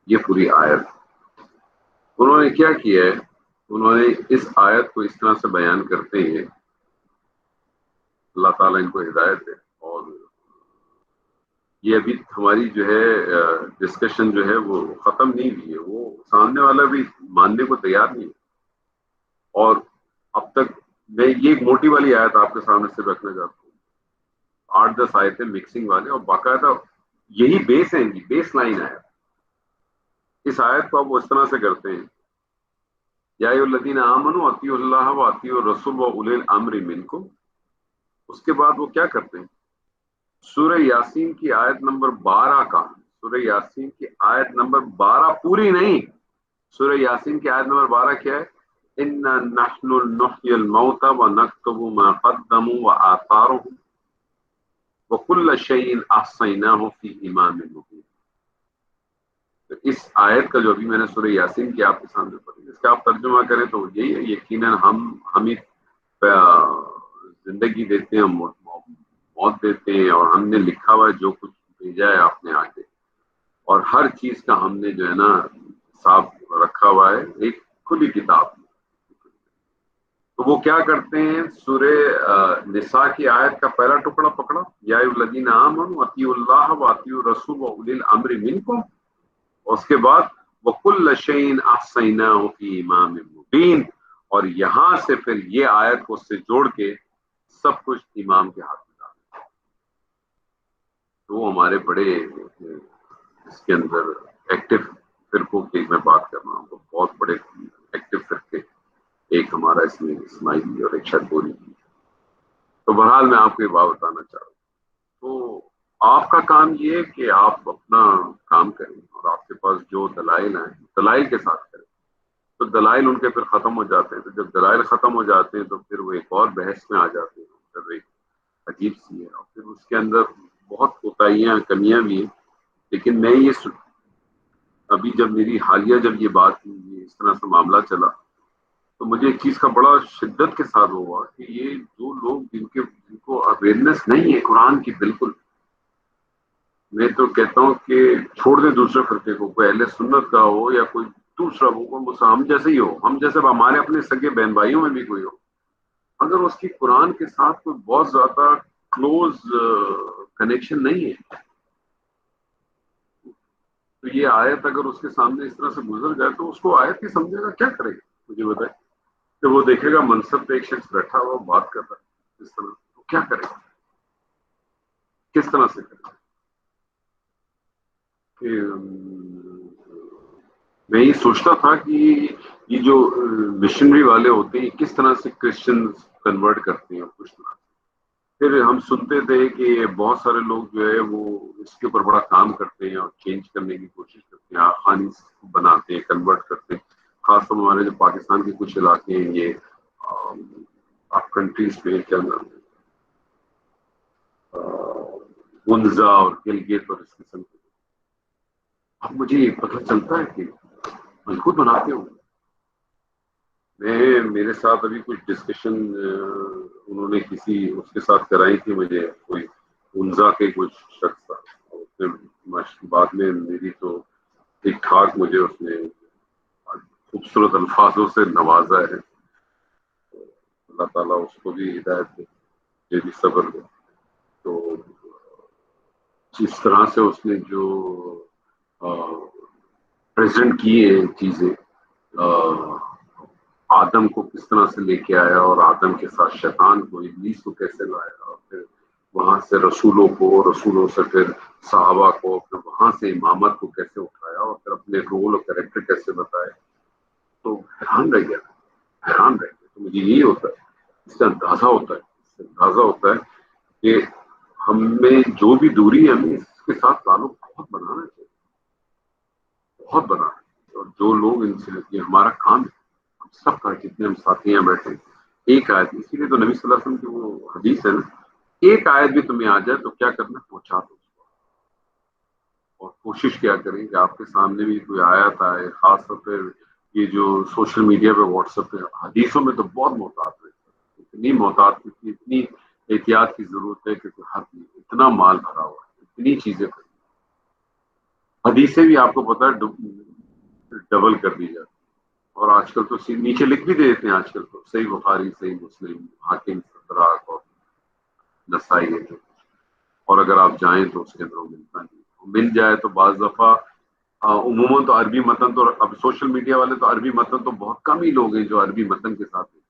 یہ پوری آیت انہوں نے کیا کیا ہے، انہوں نے اس آیت کو اس طرح سے بیان کرتے ہیں، اللہ تعالیٰ ان کو ہدایت ہے، اور یہ ابھی ہماری جو ہے ڈسکشن جو ہے وہ ختم نہیں ہوئی ہے، وہ سامنے والا بھی ماننے کو تیار نہیں ہے، اور اب تک میں یہ ایک موٹی والی آیت آپ کے سامنے سے رکھنا چاہتا ہوں، 8-10 آیتیں مکسنگ والے، اور باقاعدہ یہی بیس ہے، ان کی بیس لائن ہے۔ اس آیت کو آپ وہ اس طرح سے کرتے ہیں، یا ایھا الذین آمنوا اطیعوا اللہ واطیعوا الرسول واولی الامر منکم، اس کے بعد وہ کیا کرتے ہیں؟ سورہ یاسین کی آیت نمبر 12 کا، سورہ یاسین کی آیت نمبر 12 پوری نہیں، سورہ یاسین کی آیت نمبر 12 کیا ہے؟ اِنَّا نَحْنُ نُحْيِي الْمَوْتَى وَنَكْتُبُ مَا قَدَّمُوا وَآثَارَهُمْ وَكُلَّ شَيْءٍ أَحْصَيْنَاهُ فِي إِمَامٍ مُبِينٍ۔ تو اس آیت کا جو ابھی میں نے سورہ یاسین کی آپ کے سامنے پڑھی، اس کا آپ ترجمہ کریں تو یہی ہے، یقیناً ہم ہی زندگی دیتے ہیں، موت دیتے ہیں، اور ہم نے لکھا ہوا ہے جو کچھ بھیجا ہے آپ نے آگے، اور ہر چیز کا ہم نے جو ہے نا حساب رکھا ہوا ہے ایک کھلی کتاب میں۔ تو وہ کیا کرتے ہیں؟ سورہ نساء کی آیت کا پہلا ٹکڑا پکڑا، یا ایھا الذین آمنوا اطیعوا اللہ واطیعوا الرسول واولی الامر منکم، اور اس کے بعد وَكُلَّ شَيْءٍ أَحْصَيْنَاهُ فِي إِمَامٍ مُبِينٍ، اور یہاں سے پھر یہ آیت کو اس سے جوڑ کے سب کچھ امام کے ہاتھ میں ڈال، تو وہ ہمارے بڑے اس کے اندر ایکٹیو فرقوں کی میں بات کر رہا ہوں، تو بہت بڑے ایکٹیو فرقے، ایک ہمارا اس میں اسماعیلی اور ایک شربوری کی۔ تو بہرحال میں آپ کو یہ بات بتانا چاہ رہا ہوں، تو آپ کا کام یہ ہے کہ آپ اپنا کام کریں، اور آپ کے پاس جو دلائل ہیں دلائل کے ساتھ کریں، تو دلائل ان کے پھر ختم ہو جاتے ہیں، تو جب دلائل ختم ہو جاتے ہیں تو پھر وہ ایک اور بحث میں آ جاتے ہیں، پھر ایک عجیب سی ہے، اور پھر اس کے اندر بہت کوتاہیاں کمیاں بھی ہیں۔ لیکن میں یہ ابھی جب میری حالیہ جب یہ بات ہوئی، اس طرح سے معاملہ چلا، تو مجھے ایک چیز کا بڑا شدت کے ساتھ ہوا کہ یہ جو لوگ جن کو اویئرنیس نہیں ہے قرآن کی بالکل، میں تو کہتا ہوں کہ چھوڑ دیں دوسرے فرقے کو، کوئی اہل سنت کا ہو یا کوئی دوسرا ہو، ہم جیسے ہی ہو، ہم جیسے ہمارے اپنے سگے بہن بھائیوں میں بھی کوئی ہو، اگر اس کی قرآن کے ساتھ کوئی بہت زیادہ کلوز کنیکشن نہیں ہے، تو یہ آیت اگر اس کے سامنے اس طرح سے گزر جائے تو اس کو آیت ہی سمجھے گا، کیا کرے گا؟ مجھے بتائیں کہ وہ دیکھے گا منصب پہ ایک شخص بیٹھا ہوا بات کر رہا ہے اس طرح، تو کیا کرے گا؟ کس طرح سے کرے گا؟ کہ میں یہ سوچتا تھا کہ یہ جو مشنری والے ہوتے ہیں کس طرح سے کرسچن کنورٹ کرتے ہیں، کچھ طرح سے پھر ہم سنتے تھے کہ بہت سارے لوگ جو ہے وہ اس کے اوپر بڑا کام کرتے ہیں اور چینج کرنے کی کوشش کرتے ہیں، آخانی بناتے ہیں، کنورٹ کرتے ہیں، خاص طور ہمارے جو پاکستان کے کچھ علاقے ہیں، یہ آپ کنٹریز میں کیا نام ہے، گنزا اور گلگت اور اس قسم کے، اب مجھے یہ پتہ چلتا ہے کہ میں خود بناتے ہوں، میرے ساتھ ابھی کچھ ڈسکشن انہوں نے کسی اس کے ساتھ کرائی تھی، مجھے کوئی گنزا کے کچھ شخص تھا، اس نے بعد میں میری تو ٹھیک ٹھاک مجھے اس نے خوبصورت الفاظوں سے نوازا ہے، اللہ تعالیٰ اس کو بھی ہدایت دے، مجھے بھی صبر دے۔ تو جس طرح سے اس نے جو پریزنٹ کیے چیزیں، آدم کو کس طرح سے لے کے آیا، اور آدم کے ساتھ شیطان کو، ابلیس کو کیسے لایا، اور پھر وہاں سے رسولوں کو، رسولوں سے پھر صحابہ کو، پھر وہاں سے امامت کو کیسے اٹھایا اور پھر اپنے رول اور کریکٹر کیسے بتائے، تو حیران رہ گیا، حیران رہ گیا۔ تو مجھے یہی ہوتا ہے، اس سے اندازہ ہوتا ہے، اس سے اندازہ ہوتا ہے کہ ہم میں جو بھی دوری ہے ہمیں اس کے ساتھ تعلق بہت بنانا چاہیے، بہت بنانا چاہیے۔ اور جو لوگ ان سے، یہ ہمارا کام ہے، ہم سب کا، جتنے ہم ساتھی ہیں بیٹھے، ایک آیت، اسی لیے تو نبی صلی اللہ علیہ وسلم کی وہ حدیث ہے نا، ایک آیت بھی تمہیں آ جائے تو کیا کرنا، پہنچا دو اس کو۔ اور کوشش کیا کریں کہ آپ کے سامنے بھی کوئی آیت آئے، خاص طور پہ یہ جو سوشل میڈیا پہ، واٹس ایپ پہ، حدیثوں میں تو بہت محتاط رہے، اتنی محتاط، اتنی احتیاط کی ضرورت ہے کہ کوئی حد نہیں، اتنا مال بھرا ہوا ہے، اتنی چیزیں بھری، حدیثیں بھی آپ کو پتا ہے ڈبل کر دی جاتی، اور آج کل تو نیچے لکھ بھی دے دیتے ہیں، آج کل تو صحیح بخاری، صحیح مسلم، حاکم، صدراک اور نسائی ہے، اور اگر آپ جائیں تو اس کے اندر وہ ملتا نہیں، مل جائے تو بعض دفعہ عموماً تو عربی متن، تو اب سوشل میڈیا والے تو عربی متن تو بہت کم ہی لوگ ہیں جو عربی متن کے ساتھ ہیں،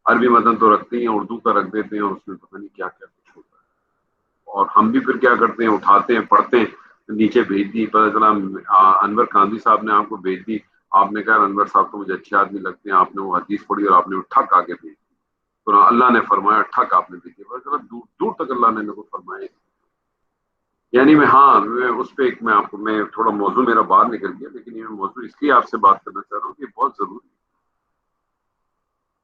عربی متن تو رکھتے ہیں، اردو کا رکھ دیتے ہیں، اور اس میں پتہ نہیں کیا کیا کچھ ہوتا ہے، اور ہم بھی پھر کیا کرتے ہیں، اٹھاتے ہیں، پڑھتے ہیں، نیچے بھیج دی، پتہ چلا انور کاندھی صاحب نے آپ کو بھیج دی، آپ نے کہا انور صاحب تو مجھے اچھے آدمی لگتے ہیں، آپ نے وہ حدیث پڑھی اور آپ نے ٹھک آگے بھیج دی، تو اللہ نے فرمایا ٹھک آپ نے بھیجی، پتہ چلا دور دور تک اللہ نے میرے کو فرمایا۔ یعنی میں، ہاں، میں اس پہ ایک، میں آپ کو، میں تھوڑا موضوع میرا باہر نکل گیا، لیکن یہ موضوع اس لیے آپ سے بات کرنا چاہ رہا ہوں کہ بہت ضروری ہے۔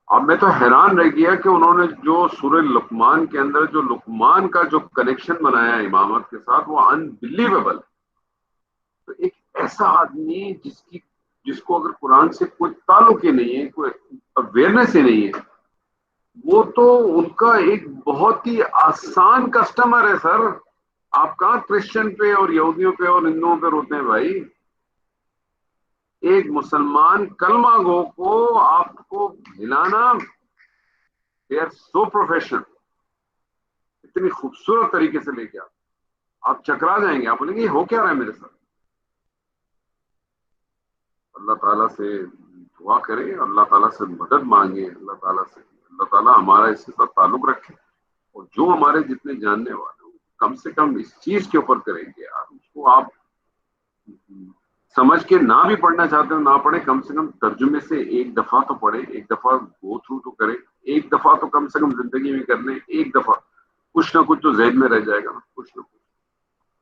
اب میں تو حیران رہ گیا کہ انہوں نے جو سورہ لقمان کے اندر جو لقمان کا جو کنیکشن بنایا ہے امامت کے ساتھ، وہ انبلیویبل۔ تو ایک ایسا آدمی جس کو اگر قرآن سے کوئی تعلق ہی نہیں ہے، کوئی اویئرنیس ہی نہیں ہے، وہ تو ان کا ایک بہت ہی آسان کسٹمر ہے سر۔ آپ کہاں کرسچن پہ اور یہودیوں پہ اور ہندوؤں پہ روتے ہیں بھائی؟ ایک مسلمان کلمہ گو کو آپ کو ہلانا، دے آر سو پروفیشنل، اتنی خوبصورت طریقے سے لے کے آپ چکرا جائیں گے، آپ بولیں گے یہ ہو کیا رہا ہے میرے ساتھ۔ اللہ تعالیٰ سے دعا کریں، اللہ تعالیٰ سے مدد مانگیں، اللہ تعالیٰ سے، اللہ تعالیٰ ہمارا اس کے ساتھ تعلق رکھے، اور جو ہمارے جتنے جاننے والے ہوں کم سے کم اس چیز کے اوپر کریں گے یار، اس کو آپ سمجھ کے نہ بھی پڑھنا چاہتے ہو نہ پڑھیں، کم سے کم ترجمے سے ایک دفعہ تو پڑھیں، ایک دفعہ گو تھرو تو کریں، ایک دفعہ تو کم سے کم زندگی میں کر لیں، ایک دفعہ کچھ نہ کچھ تو ذہن میں رہ جائے گا نا، کچھ نہ کچھ۔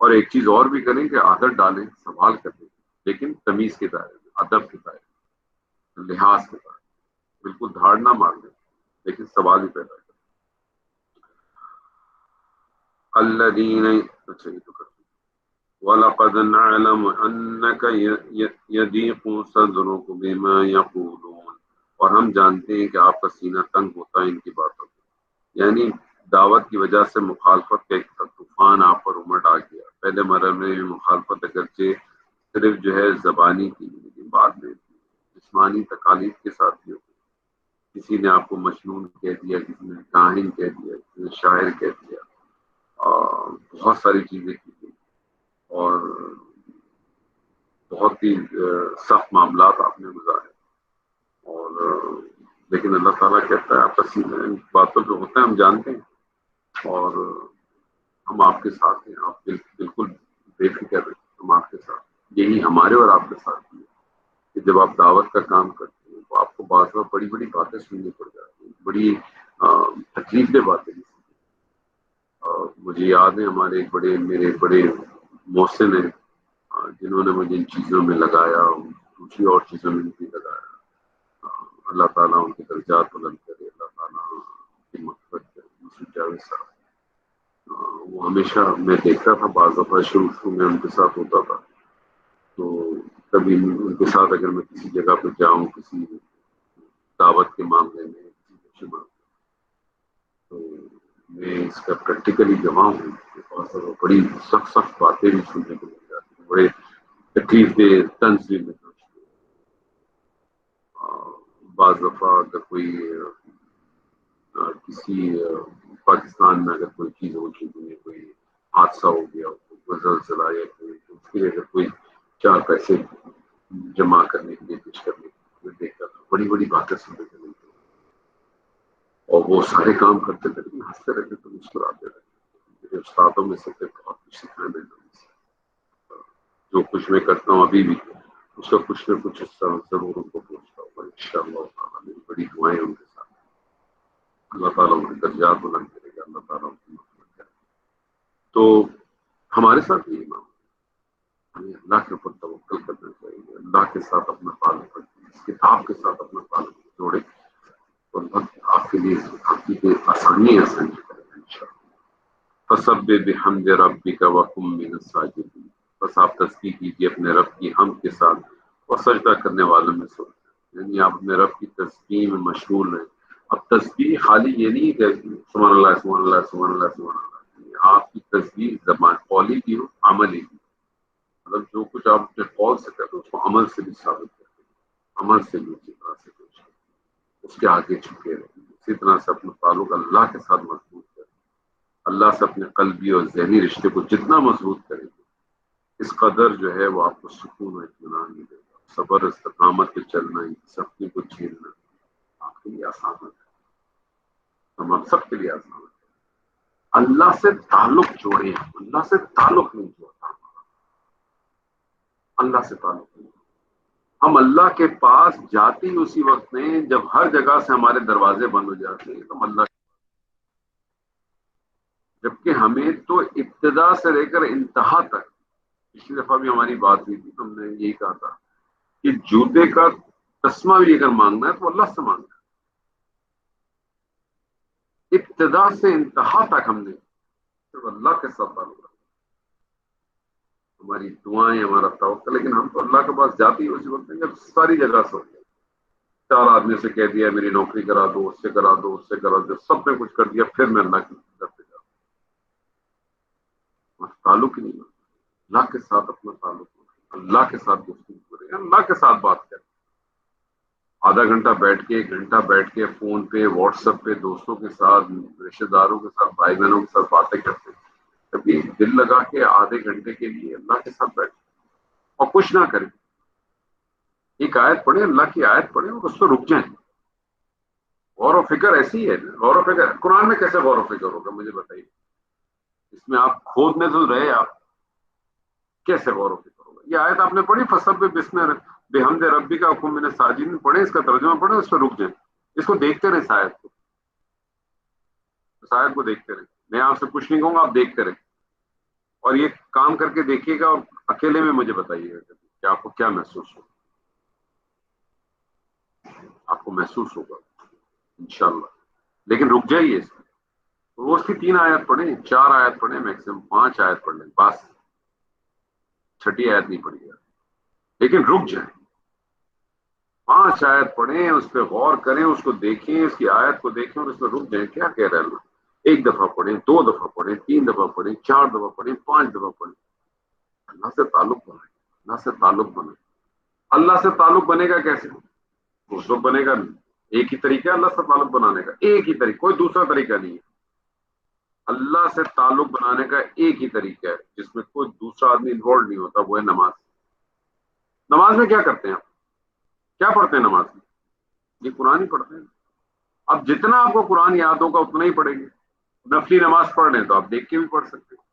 اور ایک چیز اور بھی کریں کہ عادت ڈالیں، سنبھال کر دیں، لیکن تمیز کے دائرے میں، ادب کے دائرے میں، لحاظ کے دائرے میں، بالکل دھاڑ نہ مار دیں، لیکن سوال ہی پیدا کریں۔ الذین، اچھا یہ تو کر، وَلَقَدْ نَعْلَمُ أَنَّكَ يَضِيقُ صَدْرُكَ بِمَا يَقُولُونَ، اور ہم جانتے ہیں کہ آپ کا سینہ تنگ ہوتا ہے ان کی باتوں سے، یعنی دعوت کی وجہ سے مخالفت کا ایک طوفان آپ پر امڑ آ گیا۔ پہلے مرحلے میں مخالفت اگرچہ صرف جو ہے زبانی کی، لیکن بعد میں جسمانی تکالیف کے ساتھ بھی ہوتی، کسی نے آپ کو مجنون کہہ دیا، کسی نے کاہن کہہ دیا، کسی نے شاعر کہہ دیا، بہت ساری چیزیں کی گئی، اور بہت ہی سخت معاملات آپ نے گزارے، اور لیکن اللہ تعالیٰ کہتا ہے آپ ان باتوں پہ ہوتے ہیں، ہم جانتے ہیں، اور ہم آپ کے ساتھ ہیں، آپ بالکل بے فکر رہیں، ہم آپ کے ساتھ، یہی ہمارے اور آپ کے ساتھ بھی ہے کہ جب آپ دعوت کا کام کرتے ہیں تو آپ کو بعض بار بڑی بڑی باتیں سننی پڑ جاتی ہیں، بڑی تکلیف دہ باتیں بھی۔ مجھے یاد ہے ہمارے میرے بڑے محسن ہیں، جنہوں نے مجھے ان چیزوں میں لگایا، دوسری اور چیزوں میں بھی لگایا۔ اللہ تعالیٰ ان کے درجات بلند کرے، اللہ تعالیٰ کی مغفرت کرے۔ یوسف جاوید صاحب، وہ ہمیشہ، میں دیکھتا تھا بعض دفعہ شروع میں ان کے ساتھ ہوتا تھا، تو کبھی ان کے ساتھ اگر میں کسی جگہ پہ جاؤں، کسی دعوت کے معاملے میں، کسی بچے معاملے میں، تو میں اس کا پریکٹیکلی گواہ ہوں کہ بعض دفعہ بڑی سخت سخت باتیں بھی سننے کو مل جاتی ہیں، بڑے تکلیف دہ طنز بھی ملتے ہیں۔ بعض دفعہ اگر کوئی کسی پاکستان میں اگر کوئی چیز ہو چکی ہے، کوئی حادثہ ہو گیا، کوئی زلزلہ یا کوئی، اس کے لیے اگر کوئی چار پیسے جمع کرنے کے لیے کچھ کرنے کے لیے دیکھتا تھا، بڑی بڑی باتیں سننے کو ملتی، اور وہ سارے کام کرتے تھے لیکن ہنستے رہتے تھے، مسکراتے رہتے۔ کے استادوں میں سے تھے، بہت کچھ سیکھا میں نے، جو کچھ میں کرتا ہوں ابھی بھی اس کا کچھ نہ کچھ حصہ ضرور ان کو پوچھتا ہوں، انشاءاللہ تعالیٰ میری بڑی دعائیں ان کے ساتھ، اللہ تعالیٰ ان کے درجات بلند کرے گا، اللہ تعالیٰ ان کی مغفرت کرے گا۔ تو ہمارے ساتھ یہ امام ہمیں اللہ کے اوپر توکل کرنا چاہیے، اللہ کے ساتھ اپنا تعلق رکھیں، اس کتاب کے ساتھ اپنا تعلق جوڑے، تو اللہ آپ کے لیے آپ کی آسانی کرے گا انشاءاللہ۔ فسبح بحمد ربک وکن من الساجدین، بس آپ تسبیح کیجیے اپنے رب کی حمد کے ساتھ اور سجدہ کرنے والوں میں سے، یعنی آپ اپنے رب کی تسبیح میں مشغول رہیں۔ اب تسبیح خالی یہ نہیں کہ سبحان اللہ سبحان اللہ سبحان اللہ سبحان اللہ، آپ کی تسبیح زبان قولی بھی ہو عملی بھی، مطلب جو کچھ آپ اپنے قول سے کرتے اس کو عمل سے بھی ثابت کرتے، عمل سے بھی اسی طرح سے کچھ اس کے آگے جھکے رہیں، اسی طرح سے اپنا تعلق اللہ کے ساتھ مضبوط کریں، اللہ سے اپنے قلبی اور ذہنی رشتے کو جتنا مضبوط کریں گے اس قدر جو ہے وہ آپ کو سکون و اطمینان ملے گا، صبر استقامت پہ چلنا، سختی کو جھیلنا آپ کے لیے آسان ہے، ہم سب کے لیے آسان ہے۔ اللہ سے تعلق جوڑیں، اللہ سے تعلق نہیں جوڑتا، اللہ سے تعلق نہیں، ہم اللہ کے پاس جاتے ہی اسی وقت میں جب ہر جگہ سے ہمارے دروازے بند ہو جاتے ہیں، تو ہم اللہ، جبکہ ہمیں تو ابتدا سے لے کر انتہا تک، پچھلی دفعہ بھی ہماری بات ہوئی تھی، ہم نے یہی کہا تھا کہ جوتے کا تسمہ بھی اگر مانگنا ہے تو اللہ سے مانگنا ہے، ابتدا سے انتہا تک ہم نے صرف اللہ کے ساتھ تعلق رکھا، ہماری دعائیں، ہمارا توکل، لیکن ہم تو اللہ کے پاس جاتے ہی اسی وقت میں جب ساری جگہ سے ہوتے ہیں، چار آدمی سے کہہ دیا میری نوکری کرا دو، اس سے کرا دو، اس سے کرا دو، سب نے کچھ کر دیا، پھر میں اللہ کی طرف سے جاتا ہوں، تعلق ہی نہیں ہوتا، اللہ کے ساتھ اپنا تعلق ہوتا، اللہ کے ساتھ گفتگو کریں، اللہ کے ساتھ بات کریں، آدھا گھنٹہ بیٹھ کے، ایک گھنٹہ بیٹھ کے فون پہ، واٹس ایپ پہ دوستوں کے ساتھ، رشتے داروں کے ساتھ، بھائی بہنوں کے ساتھ باتیں کرتے ہیں، کبھی دل لگا کے آدھے گھنٹے کے لیے اللہ کے ساتھ بیٹھے اور کچھ نہ کریں، ایک آیت پڑھیں، اللہ کی آیت پڑھیں اور اس پہ رک جائیں۔ غور و فکر ایسی ہے نا، غور و فکر قرآن میں کیسے غور و فکر ہوگا مجھے بتائیے، اس میں آپ کھودنے تو رہے، آپ کیسے غور و فکر ہوگا؟ یہ آیت آپ نے پڑھی، فسبح بسم بحمد ربک وکن من الساجدین، پڑھیں، اس کا ترجمہ پڑھیں، اس پہ رک جائیں، اس کو دیکھتے رہیں، اس آیت کو دیکھتے رہیں، میں آپ سے کچھ نہیں کہوں گا، آپ دیکھتے رہیں اور یہ کام کر کے دیکھیے گا اور اکیلے میں مجھے بتائیے گا کہ آپ کو کیا محسوس ہوگا، آپ کو محسوس ہوگا انشاءاللہ، لیکن رک جائیے اس میں، روز کی 3 آیت پڑھیں، 4 آیت پڑھیں، میکسیمم 5 آیت پڑھ لیں، بس 6ٹھی آیت نہیں پڑھی جاتی، لیکن رک جائیں، 5 آیت پڑھیں، اس پہ غور کریں، اس کو دیکھیں، اس کی آیت کو دیکھیں اور اس پہ رک جائیں، کیا کہہ رہے ہیں اللہ، 1 دفعہ پڑھیں، 2 دفعہ پڑھیں، 3 دفعہ پڑھیں، 4 دفعہ پڑھیں، 5 دفعہ پڑھیں، اللہ سے تعلق بنائیں، اللہ سے تعلق بنائیں۔ اللہ سے تعلق بنے گا کیسے؟ اس وقت بنے گا، ایک ہی طریقہ ہے اللہ سے تعلق بنانے کا، ایک ہی طریقہ، کوئی دوسرا طریقہ نہیں ہے، اللہ سے تعلق بنانے کا ایک ہی طریقہ ہے جس میں کوئی دوسرا آدمی انوالو نہیں ہوتا، وہ ہے نماز۔ نماز میں کیا کرتے ہیں آپ؟ کیا پڑھتے ہیں نماز میں؟ یہ قرآن ہی پڑھتے ہیں، اب جتنا آپ کو قرآن یاد ہوگا اتنا ہی پڑھیں گے، نفلی نماز پڑھ رہے ہیں تو آپ دیکھ کے بھی پڑھ سکتے ہیں،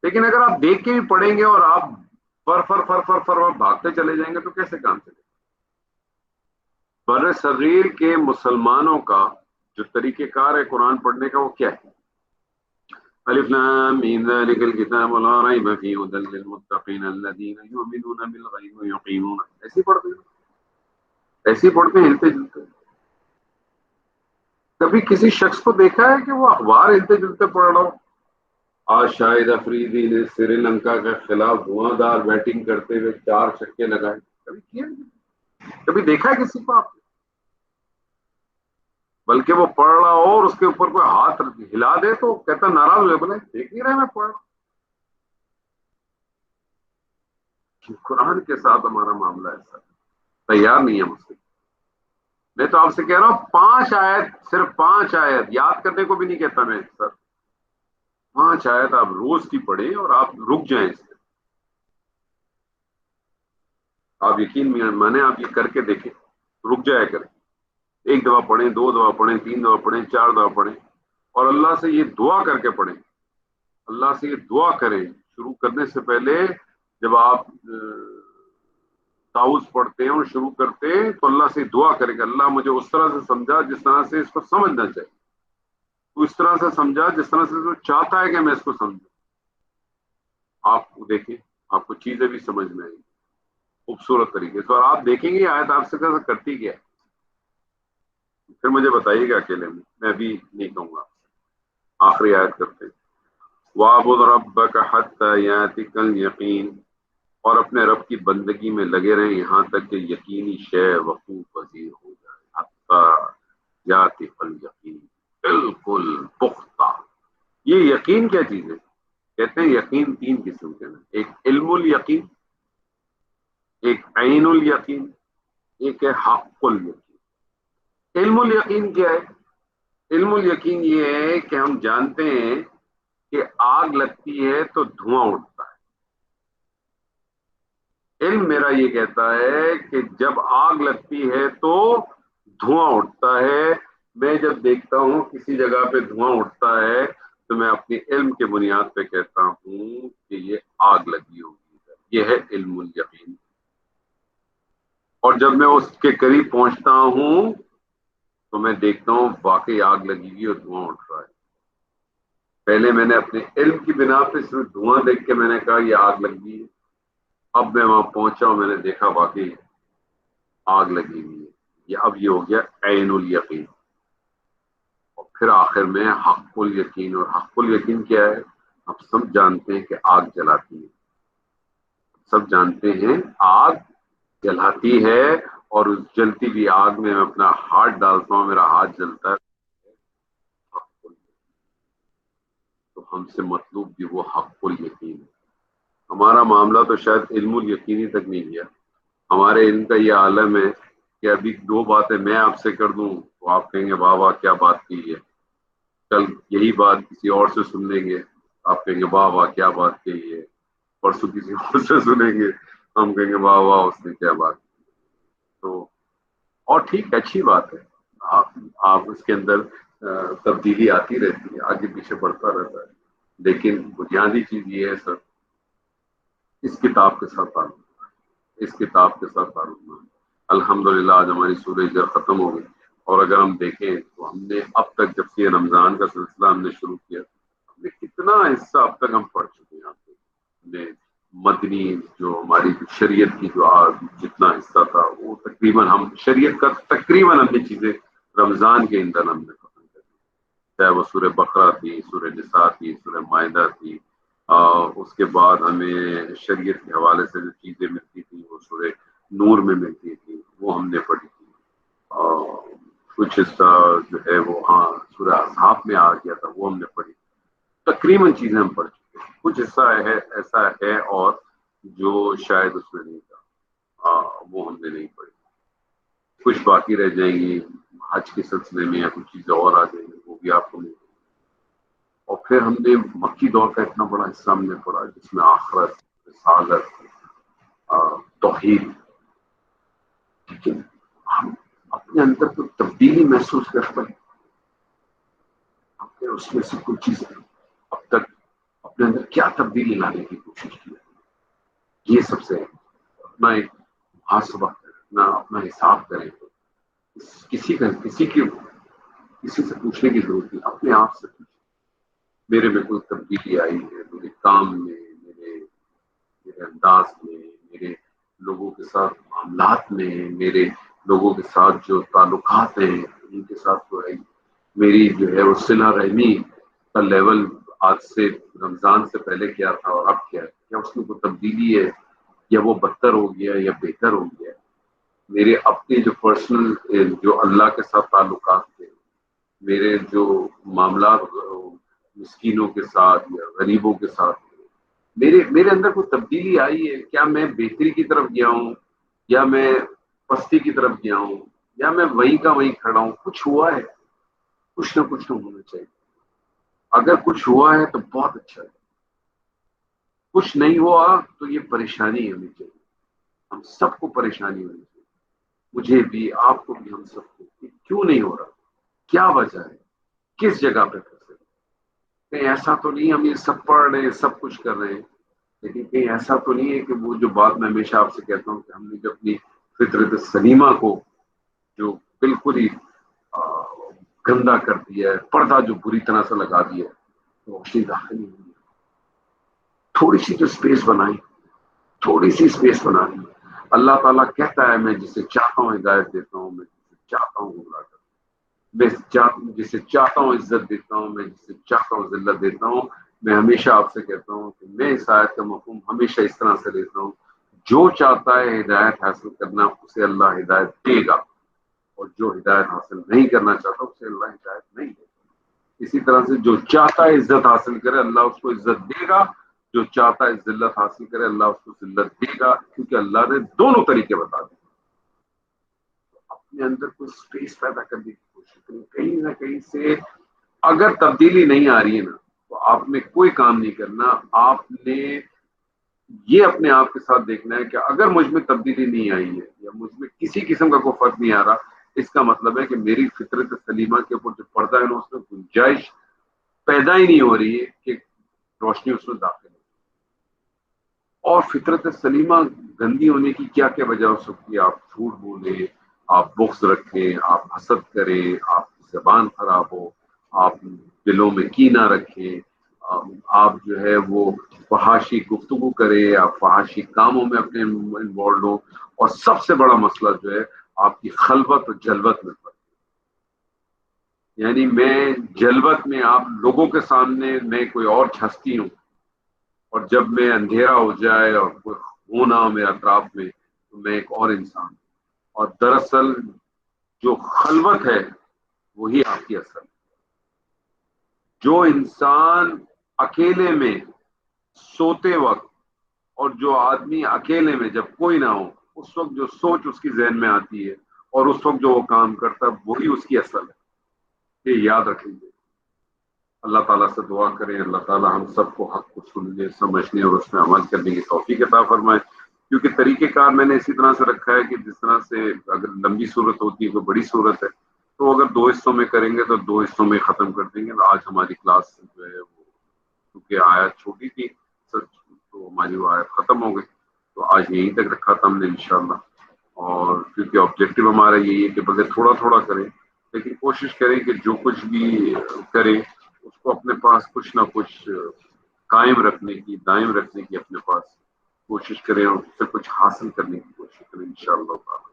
لیکن اگر آپ دیکھ کے بھی پڑھیں گے اور آپ فر فر فر فر فر بھاگتے چلے جائیں گے تو کیسے کام چلے گا؟ بر صغیر کے مسلمانوں کا جو طریقہ کار ہے قرآن پڑھنے کا وہ کیا ہے؟ الف لام میم ذلک الکتاب لا ریب فیہ ھدی للمتقین الذین یؤمنون بالغیب ویقیمون، ایسے پڑھتے ہیں، ایسے پڑھتے ہیں، ہلتے جلتے۔ کبھی کسی شخص کو دیکھا ہے کہ وہ اخبار ہلتے جلتے پڑھ رہا ہو؟ آج شاہد افریدی نے سری لنکا کے خلاف دھواں دار بیٹنگ کرتے ہوئے 4 چھکے لگائے، کبھی کیا؟ کبھی دیکھا ہے کسی کو آپ نے؟ بلکہ وہ پڑھ رہا ہو اور اس کے اوپر کوئی ہاتھ ہلا دے تو کہتا ناراض ہوئے، بولے دیکھ نہیں رہے میں پڑھ رہا ہوں۔ قرآن کے ساتھ ہمارا معاملہ ایسا ہے، تیار نہیں ہے مجھ سے، میں تو آپ سے کہہ رہا ہوں 5 آیت، صرف 5 آیت یاد کرنے کو بھی نہیں کہتا میں سر، 5 آیت آپ روز کی پڑھیں اور آپ رک جائیں اس سے، آپ یقین مانے، آپ یہ کر کے دیکھیں، رک جایا کریں، 1 دفعہ پڑھیں، 2 دفعہ پڑھیں، 3 دفعہ پڑھیں، 4 دفعہ پڑھیں اور اللہ سے یہ دعا کر کے پڑھیں اللہ سے یہ دعا کریں شروع کرنے سے پہلے، جب آپ تعوذ پڑھتے ہیں اور شروع کرتے ہیں تو اللہ سے دعا کریں کہ اللہ مجھے اس طرح سے سمجھا جس طرح سے اس کو سمجھنا چاہیے، تو اس طرح سے سمجھا جس طرح سے وہ چاہتا ہے کہ میں اس کو سمجھوں. آپ کو دیکھیں، آپ کو چیزیں بھی سمجھ میں آئیں گی خوبصورت طریقے سے، اور آپ دیکھیں گے یہ آیت آپ سے کیسے کرتی کیا ہے. پھر مجھے بتائیے گا اکیلے میں ابھی نہیں کہوں گا. آخری آیت کرتے ہیں. وَاعْبُدْ رَبَّكَ حَتَّى يَأْتِيَكَ الْيَقِينُ، اور اپنے رب کی بندگی میں لگے رہیں یہاں تک کہ یقینی شے وقوع پذیر ہو جائے. حَتَّى يَأْتِيَكَ الْيَقِينُ، بالکل پختہ. یہ یقین کیا چیز ہے؟ کہتے ہیں یقین تین قسم کے ہیں. ایک علم الیقین، ایک عین الیقین، ایک ہے حق الیقین. علم الیقین کیا ہے؟ علم الیقین یہ ہے کہ ہم جانتے ہیں کہ آگ لگتی ہے تو دھواں اٹھتا ہے. علم میرا یہ کہتا ہے کہ جب آگ لگتی ہے تو دھواں اٹھتا ہے. میں جب دیکھتا ہوں کسی جگہ پہ دھواں اٹھتا ہے تو میں اپنی علم کے بنیاد پہ کہتا ہوں کہ یہ آگ لگی ہوگی. یہ ہے علم الیقین. اور جب میں اس کے قریب پہنچتا ہوں تو میں دیکھتا ہوں واقعی آگ لگی ہوئی اور دھواں اٹھ رہا ہے. پہلے میں نے اپنے علم کی بنا پہ صرف دھواں دیکھ کے میں نے کہا یہ آگ لگی ہے. اب میں وہاں پہنچا اور میں نے دیکھا واقعی آگ لگی ہوئی ہے. اب یہ ہو گیا عین الیقین. اور پھر آخر میں حق الیقین. اور حق الیقین کیا ہے؟ ہم سب جانتے ہیں کہ آگ جلاتی ہے، سب جانتے ہیں آگ جلاتی ہے، اور اس جلتی ہوئی آگ میں اپنا ہاتھ ڈالتا ہوں میرا ہاتھ جلتا ہے. تو ہم سے مطلوب بھی وہ حق الیقین ہے. ہمارا معاملہ تو شاید علم الیقینی تک نہیں گیا. ہمارے علم کا یہ عالم ہے کہ ابھی دو باتیں میں آپ سے کر دوں تو آپ کہیں گے واہ واہ کیا بات کی ہے. کل یہی بات کسی اور سے سن لیں گے، آپ کہیں گے واہ واہ کیا بات کہی ہے. پرسوں کسی اور سے سنیں گے، ہم کہیں گے واہ واہ اس نے کیا بات کی. تو اور ٹھیک اچھی بات ہے. آپ آپ اس کے اندر تبدیلی آتی رہتی ہے، آگے پیچھے بڑھتا رہتا ہے. لیکن بنیادی چیز یہ ہے سر، اس کتاب کے ساتھ تعلق، اس کتاب کے ساتھ تعلق. الحمدللہ آج ہماری سورہ ہجر ختم ہو گئی. اور اگر ہم دیکھیں تو ہم نے اب تک جب سے رمضان کا سلسلہ ہم نے شروع کیا، ہم نے کتنا حصہ اب تک ہم پڑھ چکے ہیں. ہم نے مدنی جو ہماری شریعت کی جو جتنا حصہ تھا وہ تقریباً ہم شریعت کا تقریباً ہم نے چیزیں رمضان کے اندر ہم نے ختم کر دی. چاہے وہ سورہ بقرہ تھی، سورہ نساء تھی، سورہ مائدہ تھی. اس کے بعد ہمیں شریعت کے حوالے سے جو چیزیں ملتی تھیں وہ سورہ نور میں ملتی تھی، وہ ہم نے پڑھی تھی. کچھ حصہ جو ہے وہ ہاں سورہ اصحاب میں آ گیا تھا، وہ ہم نے پڑھی. تقریباً چیزیں ہم پڑھ چکے ہیں. کچھ حصہ ہے ایسا ہے اور جو شاید اس میں نہیں تھا، وہ ہم نے نہیں پڑھی. کچھ باقی رہ جائیں گی حج کے سلسلے میں، یا کچھ چیزیں اور آ جائیں گی وہ بھی آپ کو نہیں. اور پھر ہم نے مکی دور کا اتنا بڑا حصہ ہم نے پڑھا جس میں آخرت، رسالت، توحید. لیکن ہم اپنے اندر کوئی تبدیلی محسوس کرتے ہیں. ہم نے اس میں سے کوئی چیز اب تک اپنے اندر کیا تبدیلی لانے کی کوشش کی ہے؟ یہ سب سے اپنا ایک محاسبہ کریں، اپنا حساب کریں. کسی سے پوچھنے کی ضرورت نہیں، اپنے آپ سے پوچھیں میرے میں کوئی تبدیلی آئی ہے میرے کام میں، میرے انداز میں، میرے لوگوں کے ساتھ معاملات میں، میرے لوگوں کے ساتھ جو تعلقات ہیں ان کے ساتھ جو ہے میری جو ہے وہ صلہ رحمی کا لیول آج سے رمضان سے پہلے کیا تھا اور اب کیا ہے؟ کیا اس میں کوئی تبدیلی ہے، یا وہ بدتر ہو گیا یا بہتر ہو گیا؟ میرے اپنے جو پرسنل جو اللہ کے ساتھ تعلقات تھے، میرے جو معاملات مسکینوں کے ساتھ یا غریبوں کے ساتھ، میرے اندر کوئی تبدیلی آئی ہے؟ کیا میں بہتری کی طرف گیا ہوں، یا میں پستی کی طرف گیا ہوں، یا میں وہیں کا وہیں کھڑا ہوں؟ کچھ ہوا ہے؟ کچھ نہ کچھ تو ہونا چاہیے. اگر کچھ ہوا ہے تو بہت اچھا ہے. کچھ نہیں ہوا تو یہ پریشانی ہونی چاہیے. ہم سب کو پریشانی ہونی چاہیے، مجھے بھی، آپ کو بھی، ہم سب کو. کیوں نہیں ہو رہا؟ کیا وجہ ہے؟ کس جگہ پہ پھنسے؟ کہیں ایسا تو نہیں ہم یہ سب پڑھ رہے ہیں سب کچھ کر رہے ہیں، لیکن کہیں ایسا تو نہیں ہے کہ وہ جو بات میں ہمیشہ آپ سے کہتا ہوں کہ ہم نے جو اپنی فطرت سلیمہ کو جو بالکل ہی گندا کر دیا ہے، پردہ جو بری طرح سے لگا دیا ہے، روشنی داخل نہیں ہوئی، تھوڑی سی جو اسپیس بنائی، تھوڑی سی اسپیس بنانی۔ اللہ تعالیٰ کہتا ہے میں جسے چاہتا ہوں ہدایت دیتا ہوں، میں جسے چاہتا ہوں گمراہ کرتا ہوں، میں جسے چاہتا ہوں عزت دیتا ہوں، میں جسے چاہتا ہوں ذلت دیتا ہوں۔ میں ہمیشہ آپ سے کہتا ہوں کہ میں اس آیت کا مفہوم ہمیشہ اس طرح سے لیتا ہوں، جو چاہتا ہے ہدایت حاصل کرنا اسے اللہ ہدایت دے گا، اور جو ہدایت حاصل نہیں کرنا چاہتا اسے اللہ ہدایت نہیں دے گا۔ اسی طرح سے جو چاہتا ہے عزت حاصل کرے اللہ اس کو عزت دے گا، جو چاہتا ہے ذلت حاصل کرے اللہ اس کو ذلت دے گا، کیونکہ اللہ نے دونوں طریقے بتا دیے۔ اپنے اندر کوئی اسپیس پیدا کرنے کی کوشش کریں، کہیں نہ کہیں سے اگر تبدیلی نہیں آ رہی ہے نا تو آپ نے کوئی کام نہیں کرنا۔ آپ نے یہ اپنے آپ کے ساتھ دیکھنا ہے کہ اگر مجھ میں تبدیلی نہیں آئی ہے یا مجھ میں کسی قسم کا کوئی فرق نہیں آ رہا، اس کا مطلب ہے کہ میری فطرت سلیمہ کے اوپر جو پردہ ہے نا اس میں گنجائش پیدا ہی نہیں ہو رہی ہے کہ روشنی اس میں داخل ہو۔ اور فطرت سلیمہ گندی ہونے کی کیا کیا وجہ ہو سکتی ہے؟ آپ جھوٹ بولیں، آپ بغض رکھیں، آپ حسد کریں، آپ کی زبان خراب ہو، آپ دلوں میں کینہ رکھیں، آپ جو ہے وہ فحاشی گفتگو کریں، آپ فحاشی کاموں میں اپنے انوالوڈ ہوں، اور سب سے بڑا مسئلہ جو ہے آپ کی خلوت اور جلوت میں فرق۔ یعنی میں جلوت میں آپ لوگوں کے سامنے میں کوئی اور ہستی ہوں، اور جب میں اندھیرا ہو جائے اور کوئی ہونا ہو میرے اطراف میں تو میں ایک اور انسان ہوں۔ اور دراصل جو خلوت ہے وہی آپ کی اصل ہے۔ جو انسان اکیلے میں سوتے وقت، اور جو آدمی اکیلے میں جب کوئی نہ ہو اس وقت جو سوچ اس کی ذہن میں آتی ہے اور اس وقت جو وہ کام کرتا ہے وہی اس کی اصل ہے، یہ یاد رکھیں گے۔ اللہ تعالیٰ سے دعا کریں اللہ تعالیٰ ہم سب کو حق کو سننے سمجھنے اور اس میں عمل کرنے کی توفیق عطا فرمائے، کیونکہ طریقہ کار میں نے اسی طرح سے رکھا ہے کہ جس طرح سے اگر لمبی صورت ہوتی ہے کوئی بڑی صورت ہے تو اگر 2 حصوں میں کریں گے تو 2 حصوں میں ختم کر دیں گے۔ آج ہماری کلاس جو ہے وہ کیونکہ آیت چھوٹی تھی سچ تو ہماری وہ آیت ختم ہو گئی، تو آج یہیں تک رکھا تھا ہم نے انشاءاللہ۔ اور کیونکہ آبجیکٹو ہمارا یہی ہے کہ بغیر تھوڑا تھوڑا کریں، لیکن کوشش کریں کہ جو کچھ بھی کریں اس کو اپنے پاس کچھ نہ کچھ قائم رکھنے کی، دائم رکھنے کی اپنے پاس کوشش کریں، اور اس سے کچھ حاصل کرنے کی کوشش کریں انشاءاللہ تعالی۔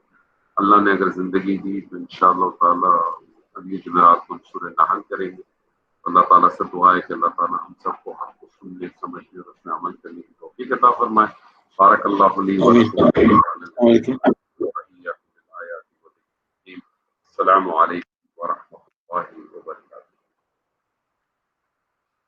اللہ نے اگر زندگی دی تو انشاءاللہ تعالی اگلی جمعرات کو سورہ نحل کریں گے۔ اللہ تعالیٰ سے دعا ہے کہ اللہ تعالیٰ ہم سب کو حق کو سننے سمجھنے اور اس میں عمل کرنے کی توفیق عطا فرمائے۔ بارک اللہ لی و لکم۔ السلام علیکم۔